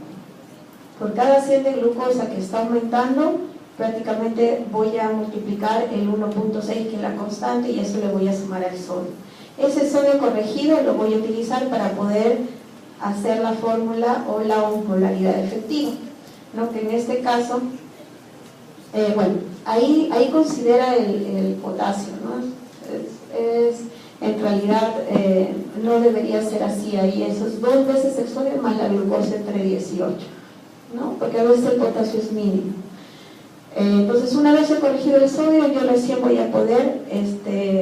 Por cada 100 de glucosa que está aumentando, prácticamente voy a multiplicar el 1.6, que es la constante, y eso le voy a sumar al sodio. Ese sodio corregido lo voy a utilizar para poder hacer la fórmula o la osmolaridad efectiva, ¿no? Que en este caso, bueno, ahí considera el potasio, ¿no? En realidad no debería ser así, ahí eso es 2 veces el sodio más la glucosa entre 18, ¿no? Porque a veces el potasio es mínimo. Entonces, una vez he corregido el sodio, yo recién voy a poder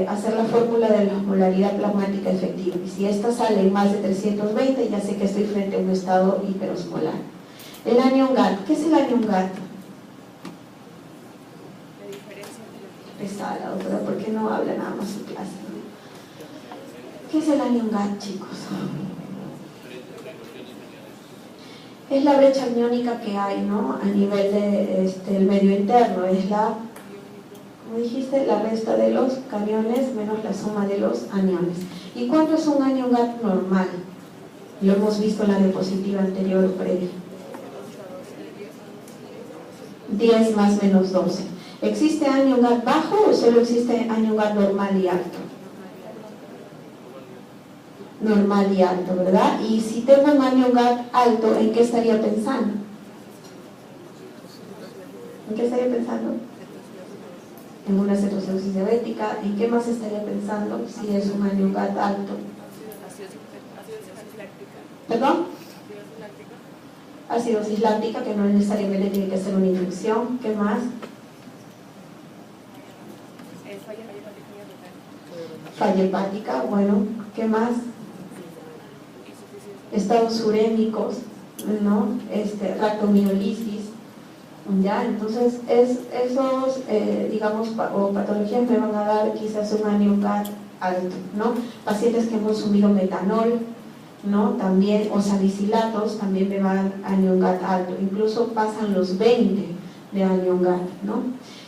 hacer la fórmula de la osmolaridad plasmática efectiva. Y si esta sale en más de 320, ya sé que estoy frente a un estado hiperosmolar. El anion GAT. ¿Qué es el anion GAT? Pesada la doctora, ¿por qué no habla nada más su clase? ¿Qué es el anion GAT, chicos? Es la brecha aniónica que hay, ¿no? A nivel del medio interno. Es la, como dijiste, la resta de los cariones menos la suma de los aniones. ¿Y cuánto es un anion GAT normal? Lo hemos visto en la diapositiva anterior o previa. 10 más menos 12. ¿Existe anion GAT bajo o solo existe anion GAT normal y alto? normal y alto, ¿verdad? Y si tengo un anion GAT alto, ¿en qué estaría pensando? ¿En qué estaría pensando? En una cetoacidosis diabética. ¿En qué más estaría pensando si es un anion GAT alto? ¿Perdón? Acidosis láctica, que no necesariamente tiene que ser una infección. ¿Qué más? Falla hepática, bueno, ¿qué más? Estados urémicos, ¿no? Rhabdomiolisis, ¿ya? Entonces, esos, digamos, o patologías me van a dar quizás un anion GAT alto, ¿no? Pacientes que han consumido metanol, ¿no? También, o salicilatos, también me van anion GAT alto, incluso pasan los 20 de anion GAT, ¿no?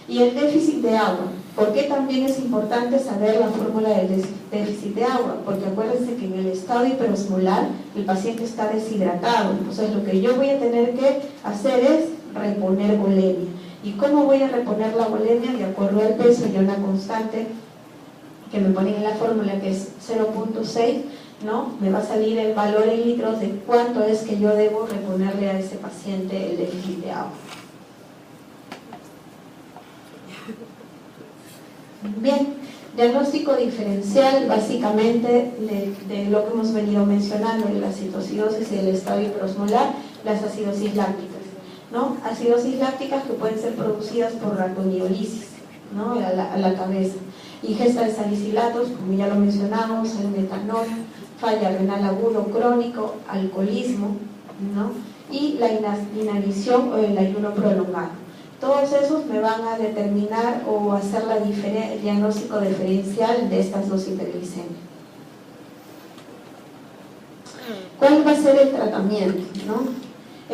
Y el déficit de agua. ¿Por qué también es importante saber la fórmula del déficit de agua? Porque acuérdense que en el estado hiperosmolar el paciente está deshidratado. Entonces lo que yo voy a tener que hacer es reponer volemia. ¿Y cómo voy a reponer la volemia? De acuerdo al peso y a una constante que me ponen en la fórmula, que es 0.6, ¿no? Me va a salir el valor en litros de cuánto es que yo debo reponerle a ese paciente el déficit de agua. Bien, diagnóstico diferencial básicamente de lo que hemos venido mencionando, de la citocidosis y el estado hiperosmolar, las acidosis lácticas, ¿no? Acidosis lácticas que pueden ser producidas por rhabdomiolisis, ¿no? a la cabeza, ingesta de salicilatos, como ya lo mencionamos, el metanol, falla renal agudo crónico, alcoholismo, ¿no? Y la inanición o el ayuno prolongado. Todos esos me van a determinar o hacer el diagnóstico diferencial de estas dos hiperglicemias. ¿Cuál va a ser el tratamiento, no?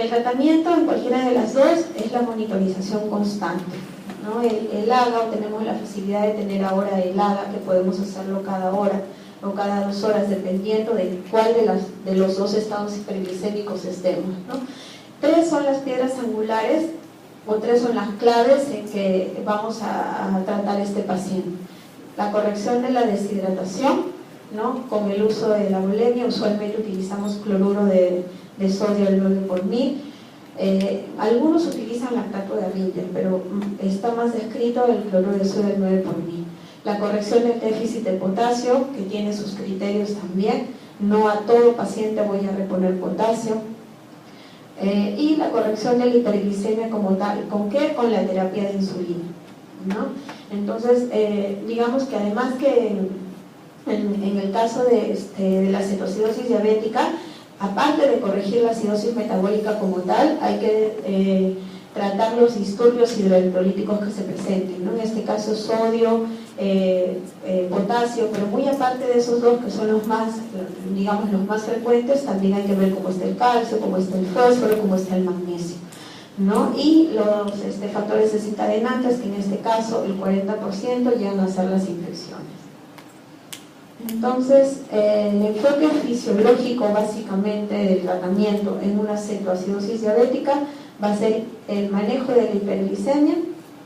El tratamiento en cualquiera de las dos es la monitorización constante, ¿no? El AGA, o tenemos la facilidad de tener ahora el AGA, que podemos hacerlo cada hora o cada 2 horas, dependiendo de cuál de los dos estados hiperglicémicos estemos, ¿no? 3 son las piedras angulares, o 3 son las claves en que vamos a tratar este paciente. La corrección de la deshidratación, ¿no? Con el uso de la volemia, usualmente utilizamos cloruro de sodio al 9 por mil. Algunos utilizan lactato de Ringer, pero está más descrito el cloruro de sodio al 9 por mil. La corrección del déficit de potasio, que tiene sus criterios también. No a todo paciente voy a reponer potasio. Y la corrección de la hiperglicemia como tal. ¿Con qué? Con la terapia de insulina, ¿no? Entonces, digamos que además que en el caso de la cetoacidosis diabética, aparte de corregir la acidosis metabólica como tal, hay que tratar los disturbios hidroelectrolíticos que se presenten, ¿no? En este caso sodio, potasio, pero muy aparte de esos dos que son los más, digamos, los más frecuentes, también hay que ver cómo está el calcio, cómo está el fósforo, cómo está el magnesio, ¿no? Y los factores desencadenantes, que en este caso el 40% llegan a ser las infecciones. Entonces, el enfoque fisiológico básicamente del tratamiento en una cetoacidosis diabética va a ser el manejo de la hiperglicemia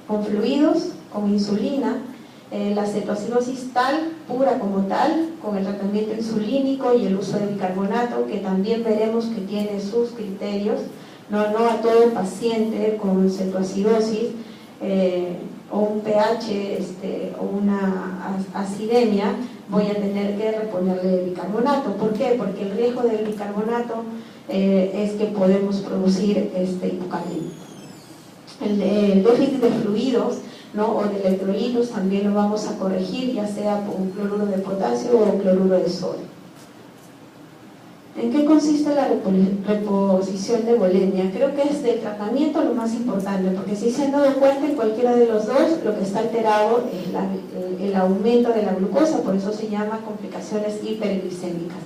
con fluidos, con insulina, la cetoacidosis tal, pura como tal, con el tratamiento insulínico y el uso de bicarbonato, que también veremos que tiene sus criterios, no a todo paciente con cetoacidosis o un pH o una acidemia voy a tener que reponerle bicarbonato. ¿Por qué? Porque el riesgo del bicarbonato es que podemos producir hipocalemia. El déficit de fluidos, ¿no? O de electrolitos también lo vamos a corregir, ya sea con cloruro de potasio o cloruro de sodio. ¿En qué consiste la reposición de volemia? Creo que es del tratamiento lo más importante, porque si se han dado cuenta, en cualquiera de los dos lo que está alterado es el aumento de la glucosa, por eso se llama complicaciones hiperglicémicas.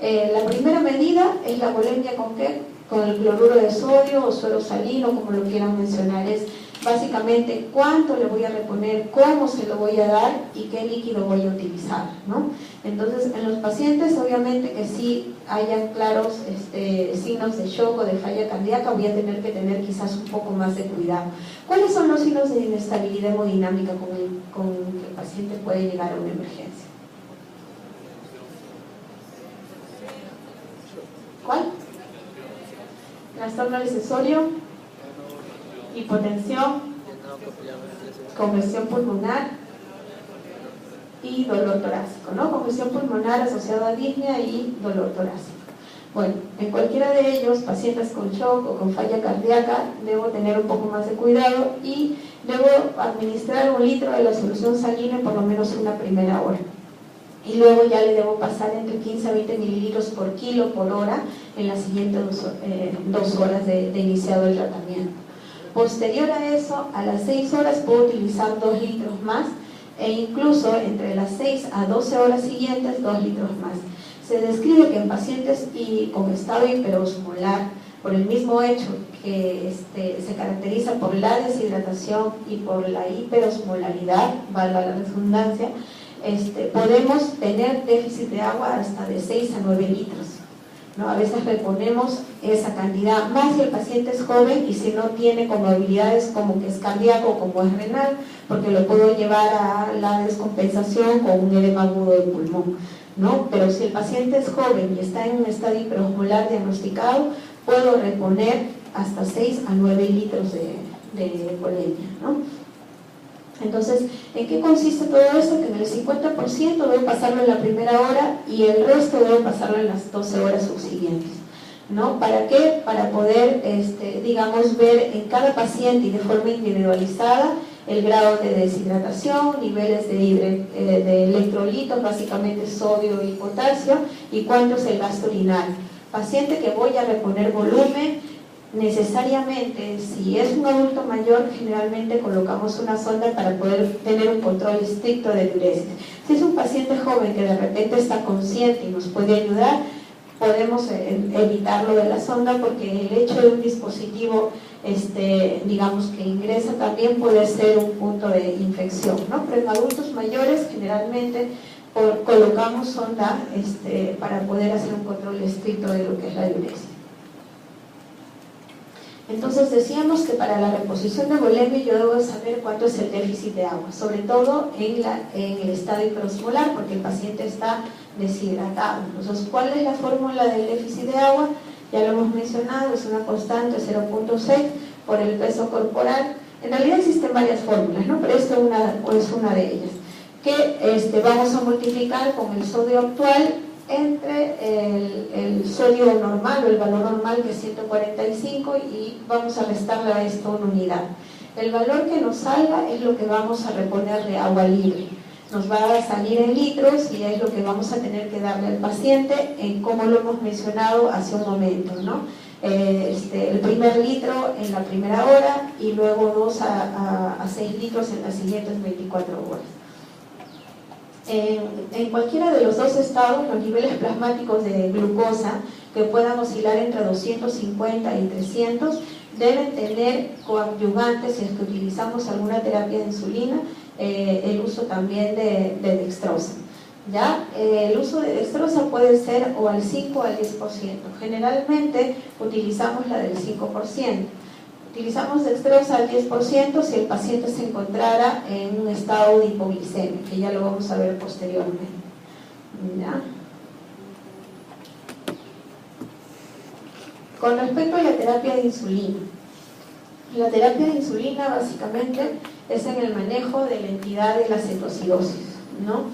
La primera medida es la volemia ¿con qué? Con el cloruro de sodio o suero salino, como lo quieran mencionar. Es básicamente cuánto le voy a reponer, cómo se lo voy a dar y qué líquido voy a utilizar, ¿no? Entonces, en los pacientes, obviamente que sí hayan claros signos de shock o de falla cardíaca, voy a tener que tener quizás un poco más de cuidado. ¿Cuáles son los signos de inestabilidad hemodinámica con que el paciente puede llegar a una emergencia? trastorno accesorio, hipotensión, congestión pulmonar y dolor torácico, ¿no? Congestión pulmonar asociada a disnea y dolor torácico. Bueno, en cualquiera de ellos, pacientes con shock o con falla cardíaca, debo tener un poco más de cuidado y debo administrar 1 litro de la solución salina por lo menos una primera hora. Y luego ya le debo pasar entre 15 a 20 mililitros por kilo por hora en las siguientes 2 horas de iniciado el tratamiento. Posterior a eso, a las 6 horas puedo utilizar 2 litros más e incluso entre las 6 a 12 horas siguientes 2 litros más. Se describe que en pacientes con estado hiperosmolar, por el mismo hecho que se caracteriza por la deshidratación y por la hiperosmolaridad, valga la redundancia, podemos tener déficit de agua hasta de 6 a 9 litros, ¿no? A veces reponemos esa cantidad, más si el paciente es joven y si no tiene comorbilidades como que es cardíaco o como es renal, porque lo puedo llevar a la descompensación con un edema agudo del pulmón, ¿no? Pero si el paciente es joven y está en un estado hiperosmolar diagnosticado, puedo reponer hasta 6 a 9 litros de polemia, ¿no? Entonces, ¿en qué consiste todo esto? Que en el 50% debo pasarlo en la primera hora y el resto debo pasarlo en las 12 horas subsiguientes, ¿no? ¿Para qué? Para poder, digamos, ver en cada paciente y de forma individualizada el grado de deshidratación, niveles de electrolitos, básicamente sodio y potasio, y cuánto es el gasto urinario. Paciente que voy a reponer volumen, necesariamente, si es un adulto mayor, generalmente colocamos una sonda para poder tener un control estricto de diuresis. Si es un paciente joven que de repente está consciente y nos puede ayudar, podemos evitarlo de la sonda, porque el hecho de un dispositivo, digamos, que ingresa también puede ser un punto de infección, ¿no? Pero en adultos mayores generalmente colocamos sonda para poder hacer un control estricto de lo que es la diuresis. Entonces decíamos que para la reposición de volemia yo debo saber cuánto es el déficit de agua, sobre todo en el estado hiperosmolar, porque el paciente está deshidratado. Entonces, ¿cuál es la fórmula del déficit de agua? Ya lo hemos mencionado, es una constante 0.6 por el peso corporal. En realidad existen varias fórmulas, ¿no? Pero esta es una de ellas, que vamos a multiplicar con el sodio actual entre el sodio normal o el valor normal, que es 145, y vamos a restarle a esto una unidad. El valor que nos salga es lo que vamos a reponer de agua libre. Nos va a salir en litros y es lo que vamos a tener que darle al paciente, como lo hemos mencionado hace un momento, ¿no? El primer litro en la primera hora y luego 2 a 6 litros en las siguientes 24 horas. En cualquiera de los dos estados, los niveles plasmáticos de glucosa, que puedan oscilar entre 250 y 300, deben tener coadyuvantes, si es que utilizamos alguna terapia de insulina, el uso también de dextrosa. ¿Ya? El uso de dextrosa puede ser o al 5 o al 10%. Generalmente utilizamos la del 5%. Utilizamos dextrosa al 10% si el paciente se encontrara en un estado de hipoglicemia, que ya lo vamos a ver posteriormente. ¿Ya? Con respecto a la terapia de insulina, la terapia de insulina básicamente es en el manejo de la entidad de la cetoacidosis, ¿no?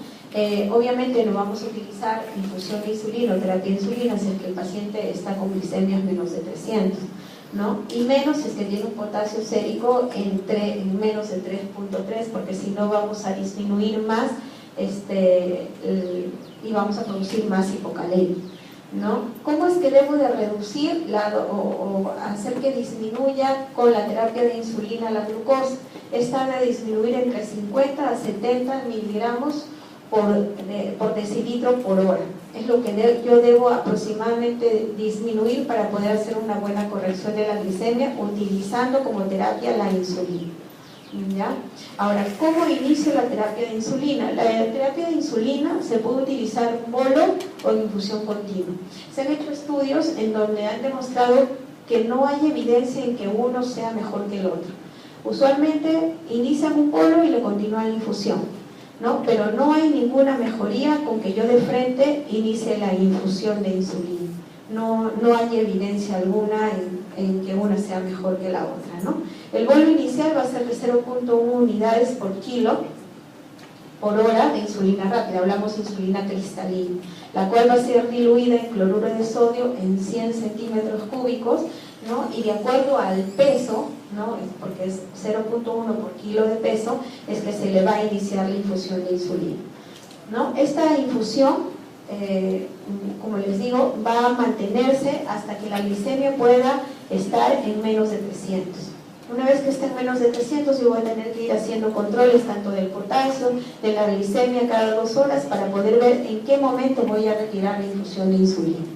Obviamente no vamos a utilizar infusión de insulina o terapia de insulina si es que el paciente está con glicemias menos de 300, ¿no? Y menos si es que tiene un potasio sérico en menos de 3.3, porque si no vamos a disminuir más y vamos a producir más hipocalemia, ¿no? ¿Cómo es que debo de reducir o hacer que disminuya con la terapia de insulina la glucosa? Esta debe disminuir entre 50 a 70 miligramos por decilitro por hora. Es lo que yo debo aproximadamente disminuir para poder hacer una buena corrección de la glicemia utilizando como terapia la insulina. ¿Ya? Ahora, ¿cómo inicio la terapia de insulina? La terapia de insulina se puede utilizar en bolo o en infusión continua. Se han hecho estudios en donde han demostrado que no hay evidencia en que uno sea mejor que el otro. Usualmente inician un bolo y le continúan la infusión, ¿no? Pero no hay ninguna mejoría con que yo de frente inicie la infusión de insulina. No hay evidencia alguna en que una sea mejor que la otra, ¿no? El bolo inicial va a ser de 0.1 unidades por kilo por hora de insulina rápida, hablamos de insulina cristalina, la cual va a ser diluida en cloruro de sodio en 100 centímetros cúbicos, ¿no? Y de acuerdo al peso, ¿no? Porque es 0.1 por kilo de peso, es que se le va a iniciar la infusión de insulina, ¿no? Esta infusión, como les digo, va a mantenerse hasta que la glicemia pueda estar en menos de 300. Una vez que esté en menos de 300, yo voy a tener que ir haciendo controles tanto del potasio, de la glicemia cada 2 horas para poder ver en qué momento voy a retirar la infusión de insulina.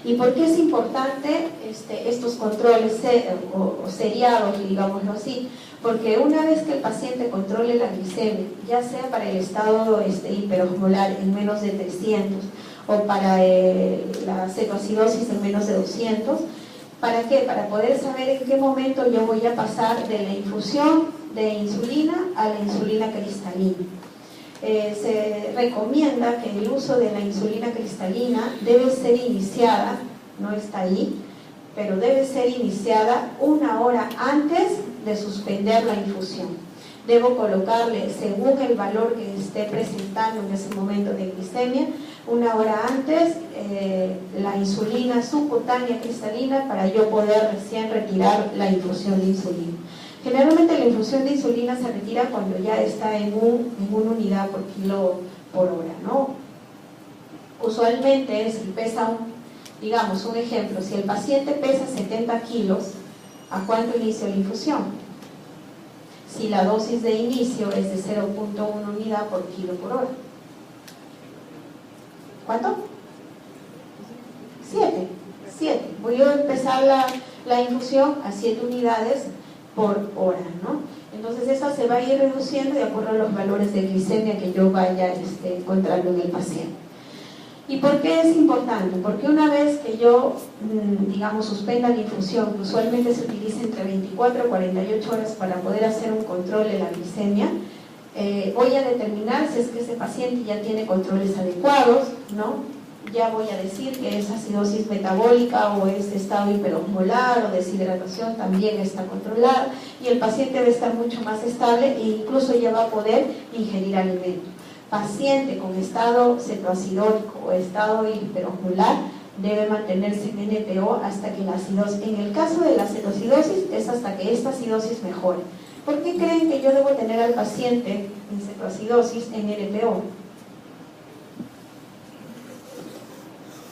¿Y por qué es importante estos controles o seriados, digámoslo así? Porque una vez que el paciente controle la glicemia, ya sea para el estado hiperosmolar en menos de 300 o para la cetoacidosis en menos de 200, ¿para qué? Para poder saber en qué momento yo voy a pasar de la infusión de insulina a la insulina cristalina. Se recomienda que el uso de la insulina cristalina debe ser iniciada, no está ahí, pero debe ser iniciada 1 hora antes de suspender la infusión. Debo colocarle, según el valor que esté presentando en ese momento de glicemia, 1 hora antes la insulina subcutánea cristalina para yo poder recién retirar la infusión de insulina. Generalmente la infusión de insulina se retira cuando ya está en una unidad por kilo por hora, ¿no? Usualmente, si pesa digamos un ejemplo, si el paciente pesa 70 kilos, ¿a cuánto inicio la infusión? Si la dosis de inicio es de 0.1 unidad por kilo por hora. ¿Cuánto? 7. Voy a empezar la infusión a 7 unidades por hora, ¿no? Entonces esa se va a ir reduciendo de acuerdo a los valores de glicemia que yo vaya encontrando en el paciente. ¿Y por qué es importante? Porque una vez que yo, digamos, suspenda la infusión, que usualmente se utiliza entre 24 a 48 horas para poder hacer un control de la glicemia, voy a determinar si es que ese paciente ya tiene controles adecuados, ¿no? Ya voy a decir que es acidosis metabólica o es estado hiperosmolar o deshidratación también está controlada y el paciente debe estar mucho más estable e incluso ya va a poder ingerir alimento. Paciente con estado cetoacidólico o estado hiperosmolar debe mantenerse en NPO hasta que la acidosis, en el caso de la cetoacidosis es hasta que esta acidosis mejore. ¿Por qué creen que yo debo tener al paciente en cetoacidosis en NPO?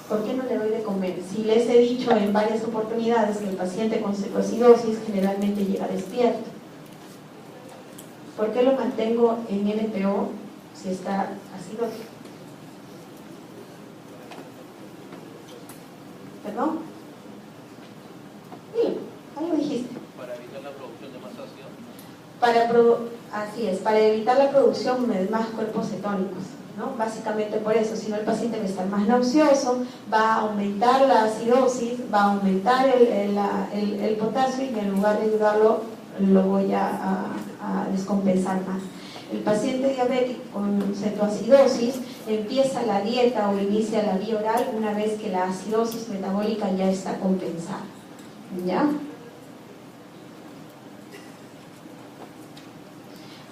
¿Por qué no le doy de comer? Si les he dicho en varias oportunidades que el paciente con cetoacidosis generalmente llega despierto. ¿Por qué lo mantengo en NPO si está acidótico? ¿Perdón? Dile, ahí lo dijiste. Para evitar la producción de más ácido. Así es, para evitar la producción de más cuerpos cetónicos, ¿no? Básicamente por eso, si no el paciente va a estar más nauseoso, va a aumentar la acidosis, va a aumentar el potasio y en lugar de ayudarlo lo voy a descompensar más. El paciente diabético con cetoacidosis empieza la dieta o inicia la vía oral una vez que la acidosis metabólica ya está compensada, ¿ya?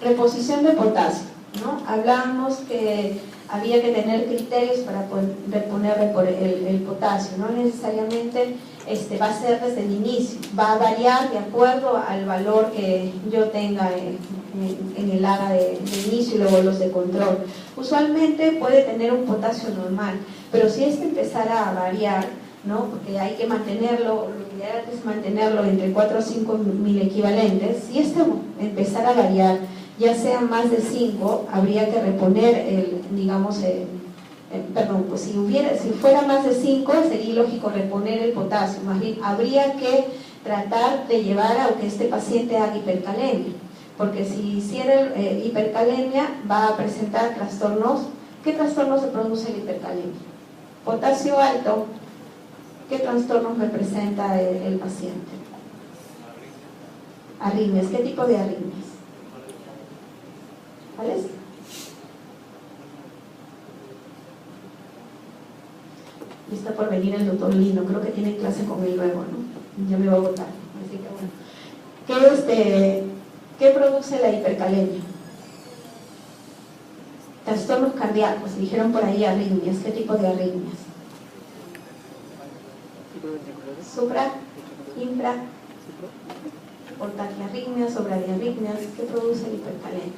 Reposición de potasio, ¿no? Hablábamos que había que tener criterios para ponerle por el potasio, no necesariamente va a ser desde el inicio, va a variar de acuerdo al valor que yo tenga en el AGA de inicio y luego los de control. Usualmente puede tener un potasio normal, pero si empezara a variar, ¿no? Porque hay que mantenerlo, lo ideal es mantenerlo entre 4 o 5 mil equivalentes. Si empezara a variar, ya sea más de 5, habría que reponer pues si fuera más de 5 sería lógico reponer el potasio, más bien habría que tratar de llevar a que este paciente haga hipercalemia, porque si hiciera hipercalemia va a presentar trastornos. ¿Qué trastornos se produce la hipercalemia? Potasio alto, ¿qué trastornos me presenta el paciente? Arritmias, ¿qué tipo de arritmias? ¿Cuáles? Y está por venir el doctor Lino, creo que tiene clase con él luego, ¿no? Ya me va a votar. Así que bueno. ¿Qué produce la hipercalemia? Trastornos cardíacos, dijeron por ahí arritmias. ¿Qué tipo de arritmias? Supra, infra, o taquiarritmias, o bradiarritmias. ¿Qué produce la hipercalemia?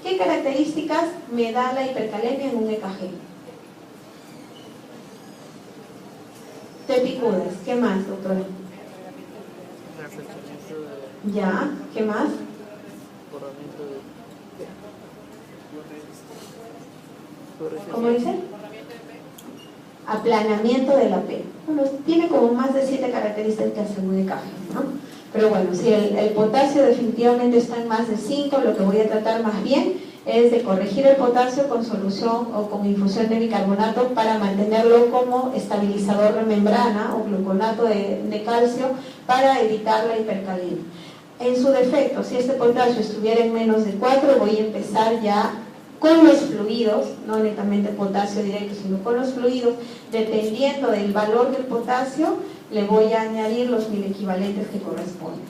¿Qué características me da la hipercalemia en un EKG? Tepicudas. ¿Qué más, doctora? Ya, ¿qué más? ¿Cómo dice? Aplanamiento de la P. Bueno, tiene como más de 7 características en un EKG, ¿no? Pero bueno, si el potasio definitivamente está en más de 5, lo que voy a tratar más bien es de corregir el potasio con solución o con infusión de bicarbonato para mantenerlo como estabilizador de membrana o gluconato de calcio para evitar la hipercalemia. En su defecto, si este potasio estuviera en menos de 4, voy a empezar ya con los fluidos, no netamente potasio directo, sino con los fluidos, dependiendo del valor del potasio, le voy a añadir los equivalentes que corresponden,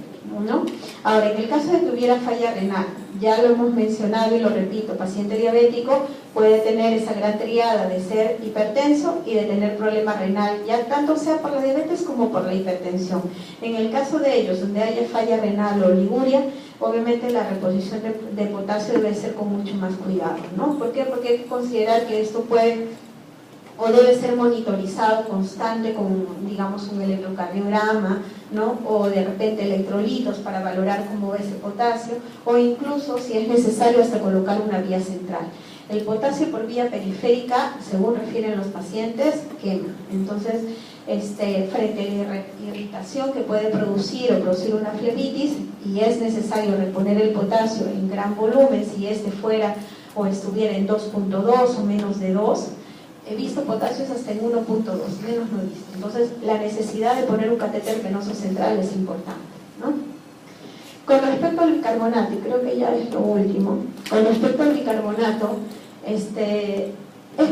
¿no? Ahora, en el caso de que hubiera falla renal, ya lo hemos mencionado y lo repito, paciente diabético puede tener esa gran triada de ser hipertenso y de tener problema renal, ya tanto sea por la diabetes como por la hipertensión. En el caso de ellos, donde haya falla renal o oliguria, obviamente la reposición de potasio debe ser con mucho más cuidado, ¿no? ¿Por qué? Porque hay que considerar que esto puede o debe ser monitorizado constante con, digamos, un electrocardiograma, ¿no? O de repente electrolitos para valorar cómo va ese potasio, o incluso, si es necesario, hasta colocar una vía central. El potasio por vía periférica, según refieren los pacientes, quema. Entonces, frente a la irritación que puede producir una flebitis, y es necesario reponer el potasio en gran volumen, si fuera o estuviera en 2.2 o menos de 2, he visto potasios hasta en 1.2, menos no he visto. Entonces, la necesidad de poner un catéter venoso central es importante, ¿no? Con respecto al bicarbonato, y creo que ya es lo último, con respecto al bicarbonato, es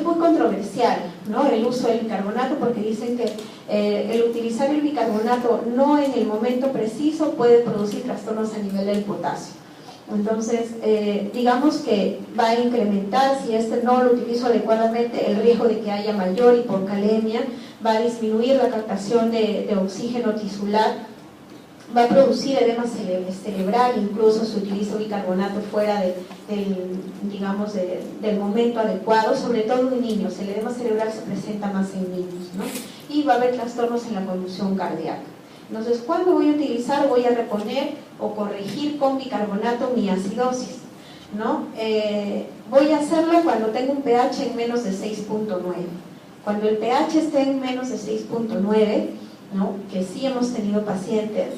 muy controversial, ¿no? El uso del bicarbonato, porque dicen que el utilizar el bicarbonato no en el momento preciso puede producir trastornos a nivel del potasio. Entonces, digamos que va a incrementar, si no lo utilizo adecuadamente, el riesgo de que haya mayor hipocalemia, va a disminuir la captación de oxígeno tisular, va a producir edema cerebral, incluso si utilizo bicarbonato fuera del momento adecuado, sobre todo en niños. El edema cerebral se presenta más en niños, ¿no? Y va a haber trastornos en la conducción cardíaca. Entonces, ¿cuándo voy a utilizar? Voy a reponer o corregir con bicarbonato mi acidosis, ¿no? Voy a hacerlo cuando tengo un pH en menos de 6.9. Cuando el pH esté en menos de 6.9, ¿no? Que sí hemos tenido pacientes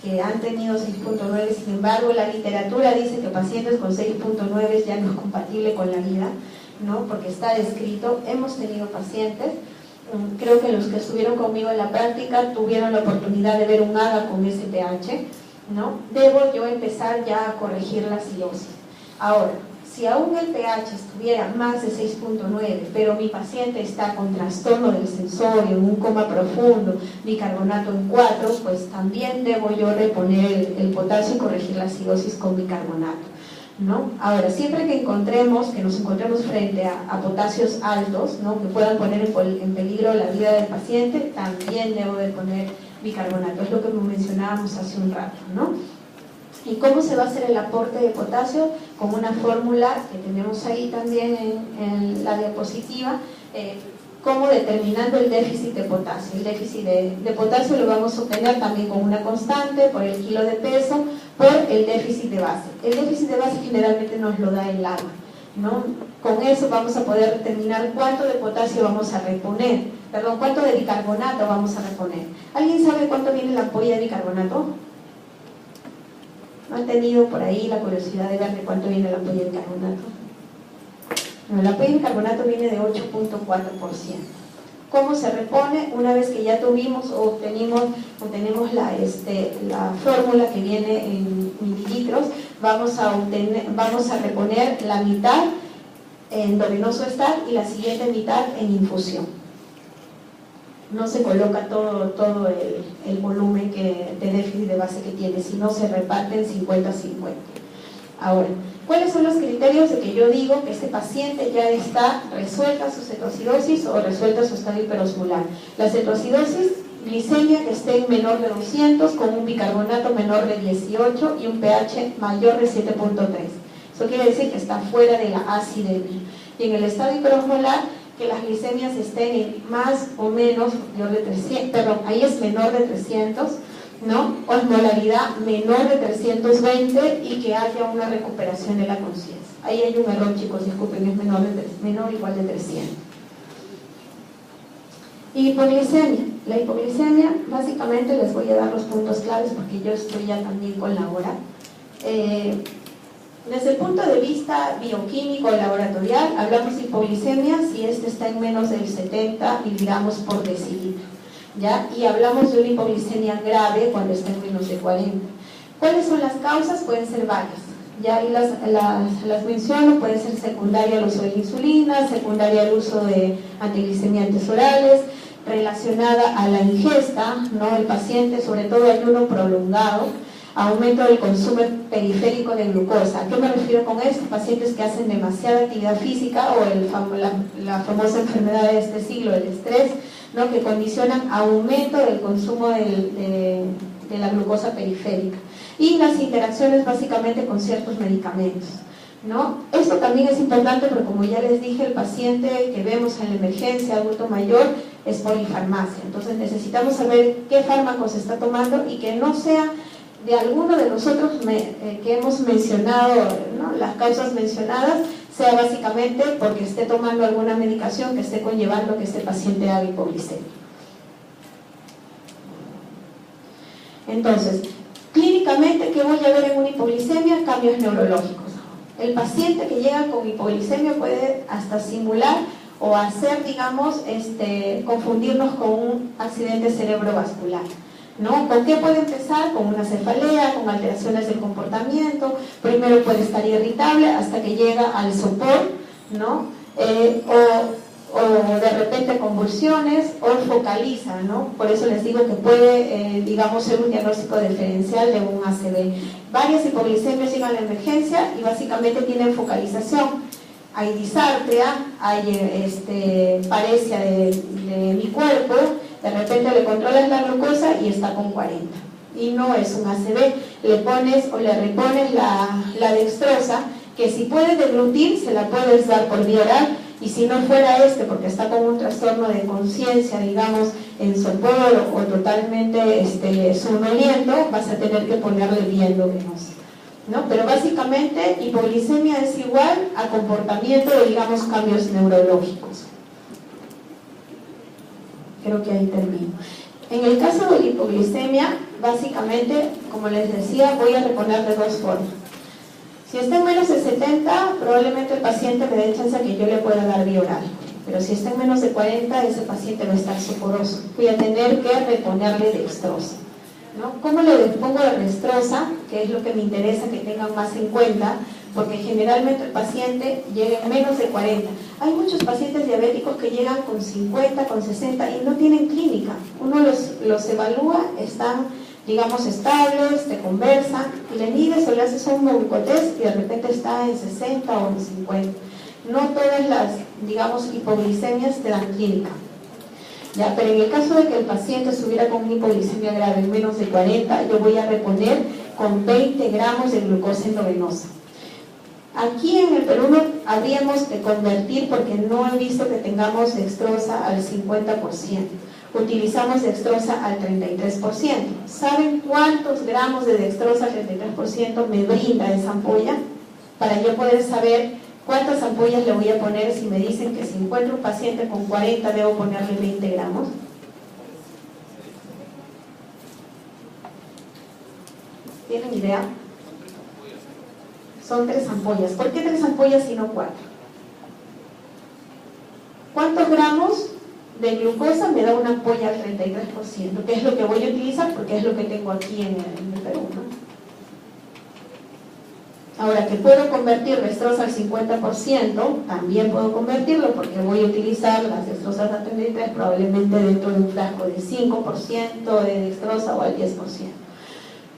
que han tenido 6.9, sin embargo la literatura dice que pacientes con 6.9 ya no es compatible con la vida, ¿no? Porque está descrito. Hemos tenido pacientes, creo que los que estuvieron conmigo en la práctica tuvieron la oportunidad de ver un AGA con ese pH, ¿no? Debo yo empezar ya a corregir la acidosis. Ahora, si aún el pH estuviera más de 6.9, pero mi paciente está con trastorno del sensorio, en un coma profundo, bicarbonato en 4, pues también debo yo reponer el potasio y corregir la acidosis con bicarbonato, ¿no? Ahora, siempre que nos encontremos frente a potasios altos, ¿no? Que puedan poner en peligro la vida del paciente, también debo de poner bicarbonato. Es lo que mencionábamos hace un rato, ¿no? ¿Y cómo se va a hacer el aporte de potasio? Con una fórmula que tenemos ahí también en la diapositiva, como determinando el déficit de potasio. El déficit de potasio lo vamos a obtener también con una constante por el kilo de peso, por el déficit de base. El déficit de base generalmente nos lo da el agua, ¿no? Con eso vamos a poder determinar cuánto de potasio vamos a reponer, cuánto de bicarbonato vamos a reponer. ¿Alguien sabe cuánto viene la ampolla de bicarbonato? ¿No han tenido por ahí la curiosidad de ver de cuánto viene la ampolla de bicarbonato? No, la ampolla de bicarbonato viene de 8.4%. ¿Cómo se repone? Una vez que ya tuvimos o obtenemos la fórmula que viene en mililitros, vamos a reponer la mitad en endovenoso estar y la siguiente mitad en infusión. no se coloca todo el volumen de déficit de base que tiene, sino se reparten 50-50. Ahora, ¿cuáles son los criterios de que yo digo que este paciente ya está resuelta su cetoacidosis o resuelta su estado hiperosmolar? La cetoacidosis, glicemia que esté en menor de 200 con un bicarbonato menor de 18 y un pH mayor de 7.3. Eso quiere decir que está fuera de la acidemia. Y en el estado hiperosmolar, que las glicemias estén en más o menos mayor de 300, perdón, ahí es menor de 300, ¿no? Osmolaridad menor de 320 y que haya una recuperación de la conciencia. Ahí hay un error, chicos, disculpen, es menor o igual de 300. Hipoglicemia. La hipoglicemia, básicamente les voy a dar los puntos claves porque yo estoy ya también con la hora. Desde el punto de vista bioquímico laboratorial, hablamos de hipoglicemia si este está en menos del 70 miligramos por decilitro, ¿ya? Y hablamos de una hipoglicemia grave cuando está en menos de 40. ¿Cuáles son las causas? Pueden ser varias. Ya ahí las menciono, puede ser secundaria al uso de insulina, secundaria al uso de antiglicemiantes orales, relacionada a la ingesta, ¿no? El paciente, sobre todo ayuno prolongado, aumento del consumo periférico de glucosa. ¿A qué me refiero con esto? Pacientes que hacen demasiada actividad física o la famosa enfermedad de este siglo, el estrés, ¿no? Que condicionan aumento del consumo de la glucosa periférica. Y las interacciones básicamente con ciertos medicamentos, ¿no? Esto también es importante porque, como ya les dije, el paciente que vemos en la emergencia, adulto mayor, es polifarmacia. Entonces necesitamos saber qué fármacos está tomando y que no sea de alguno de los otros que hemos mencionado, ¿no? Las causas mencionadas, sea básicamente porque esté tomando alguna medicación que esté conllevando que este paciente haga hipoglicemia. Entonces, clínicamente, ¿qué voy a ver en una hipoglicemia? Cambios neurológicos. El paciente que llega con hipoglicemia puede hasta simular o hacer, digamos, confundirnos con un accidente cerebrovascular, ¿no? ¿Con qué puede empezar? Con una cefalea, con alteraciones del comportamiento. Primero puede estar irritable hasta que llega al sopor, ¿no? O de repente convulsiones, o focaliza, ¿no? Por eso les digo que puede, digamos, ser un diagnóstico diferencial de un ACV. Varias hipoglicemias llegan a la emergencia y básicamente tienen focalización. Hay disartria, hay paresia de mi cuerpo, de repente le controlas la glucosa y está con 40. Y no es un ACV, le pones o le repones la dextrosa, que si puede deglutir se la puedes dar por vía oral, y si no fuera porque está con un trastorno de conciencia, digamos, en sopor o totalmente somnoliento, vas a tener que ponerle vía endovenosa, ¿no? Pero básicamente hipoglicemia es igual a comportamiento de, digamos, cambios neurológicos. Creo que ahí termino. En el caso de la hipoglicemia, básicamente, como les decía, voy a reponer de dos formas. Si está en menos de 70, probablemente el paciente me dé chance que yo le pueda dar vía oral. Pero si está en menos de 40, ese paciente va a estar soporoso. Voy a tener que reponerle dextrosa, ¿no? ¿Cómo le pongo la dextrosa? Que es lo que me interesa que tengan más en cuenta, porque generalmente el paciente llega en menos de 40. Hay muchos pacientes diabéticos que llegan con 50, con 60 y no tienen clínica. Uno los evalúa, están, digamos, estables, te conversan, y le mides o le haces un glucotest y de repente está en 60 o en 50. No todas las, digamos, hipoglicemias te dan clínica, ¿ya? Pero en el caso de que el paciente estuviera con una hipoglicemia grave en menos de 40, yo voy a reponer con 20 gramos de glucosa endovenosa. Aquí en el Perú no habríamos que convertir porque no he visto que tengamos dextrosa al 50%. Utilizamos dextrosa al 33%. ¿Saben cuántos gramos de dextrosa al 33% me brinda esa ampolla? Para yo poder saber cuántas ampollas le voy a poner si me dicen que si encuentro un paciente con 40 debo ponerle 20 gramos. ¿Tienen idea? Son 3 ampollas. ¿Por qué 3 ampollas y no 4? ¿Cuántos gramos de glucosa me da una ampolla al 33%? Que es lo que voy a utilizar porque es lo que tengo aquí en el Perú, ¿no? Ahora, que puedo convertir dextrosa al 50%, también puedo convertirlo porque voy a utilizar las dextrosas A33 probablemente dentro de un frasco de 5% de dextrosa o al 10%.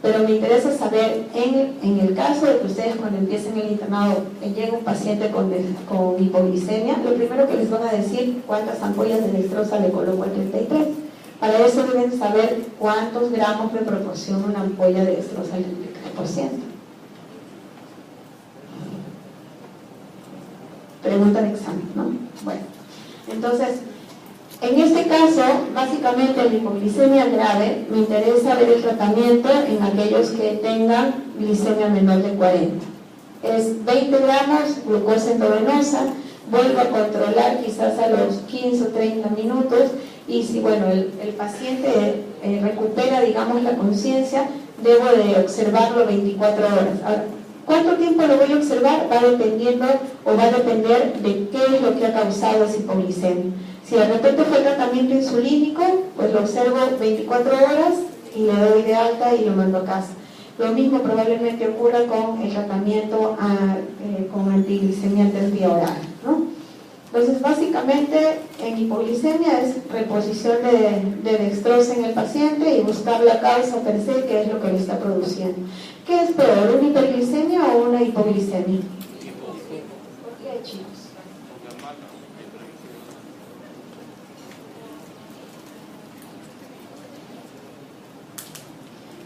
Pero me interesa saber, en el caso de que ustedes cuando empiecen el internado llega un paciente con hipoglicemia, lo primero que les van a decir cuántas ampollas de dextrosa le coloco al 33. Para eso deben saber cuántos gramos me proporciona una ampolla de dextrosa al 33%. Pregunta de examen, ¿no? Bueno, entonces, en este caso, básicamente en hipoglicemia grave, me interesa ver el tratamiento en aquellos que tengan glicemia menor de 40. Es 20 gramos, glucosa endovenosa, vuelvo a controlar quizás a los 15 o 30 minutos, y si, bueno, el paciente recupera, digamos, la conciencia, debo de observarlo 24 horas. Ahora, ¿cuánto tiempo lo voy a observar? Va dependiendo o va a depender de qué es lo que ha causado esa hipoglicemia. Si de repente fue tratamiento insulínico, pues lo observo 24 horas y le doy de alta y lo mando a casa. Lo mismo probablemente ocurra con el tratamiento con antiglicemiantes vía oral, ¿no? Entonces, básicamente, en hipoglicemia es reposición de dextrosa en el paciente y buscar la causa per se, que es lo que le está produciendo. ¿Qué es peor, una hiperglicemia o una hipoglicemia? ¿Por qué, chicos?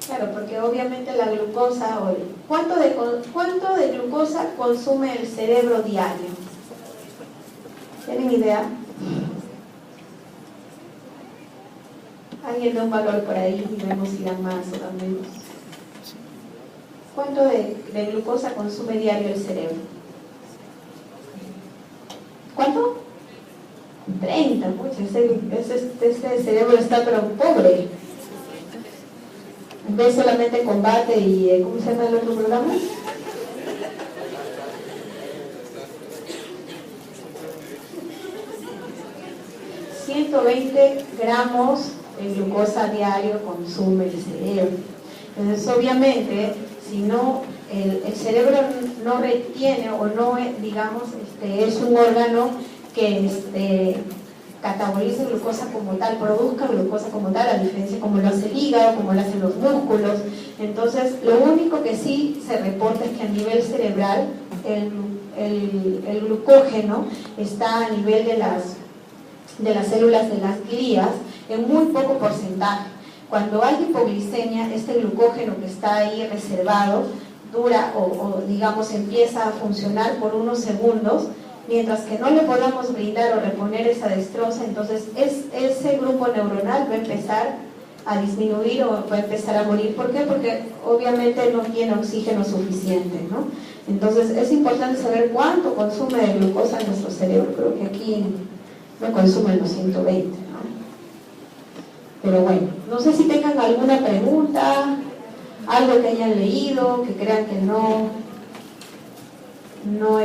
Claro, porque obviamente la glucosa, ¿cuánto de glucosa consume el cerebro diario? ¿Tienen idea? Alguien da un valor por ahí y vemos si dan más o dan menos. ¿Cuánto de glucosa consume diario el cerebro? ¿Cuánto? 30, pues ese cerebro está pero pobre. En vez solamente combate y ¿cómo se llama el otro programa? 120 gramos de glucosa diario consume el cerebro. Entonces, obviamente, si no, el cerebro no retiene o no, digamos, es un órgano que cataboliza glucosa como tal, produzca glucosa como tal, a diferencia como lo hace el hígado, como lo hacen los músculos. Entonces, lo único que sí se reporta es que a nivel cerebral el glucógeno está a nivel de las células de las glías en muy poco porcentaje. Cuando hay hipoglicemia, este glucógeno que está ahí reservado dura o digamos empieza a funcionar por unos segundos, mientras que no le podamos brindar o reponer esa dextrosa, entonces ese grupo neuronal va a empezar a disminuir o va a empezar a morir. ¿Por qué? Porque obviamente no tiene oxígeno suficiente, ¿no? Entonces es importante saber cuánto consume de glucosa en nuestro cerebro. Creo que aquí no consumen los 120, ¿no? Pero bueno, no sé si tengan alguna pregunta, algo que hayan leído, que crean que no lo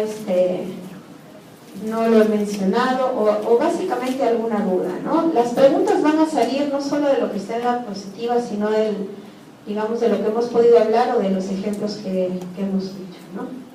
he mencionado, o básicamente alguna duda, ¿no? Las preguntas van a salir no solo de lo que está en la diapositiva, sino digamos, de lo que hemos podido hablar o de los ejemplos que hemos dicho, ¿no?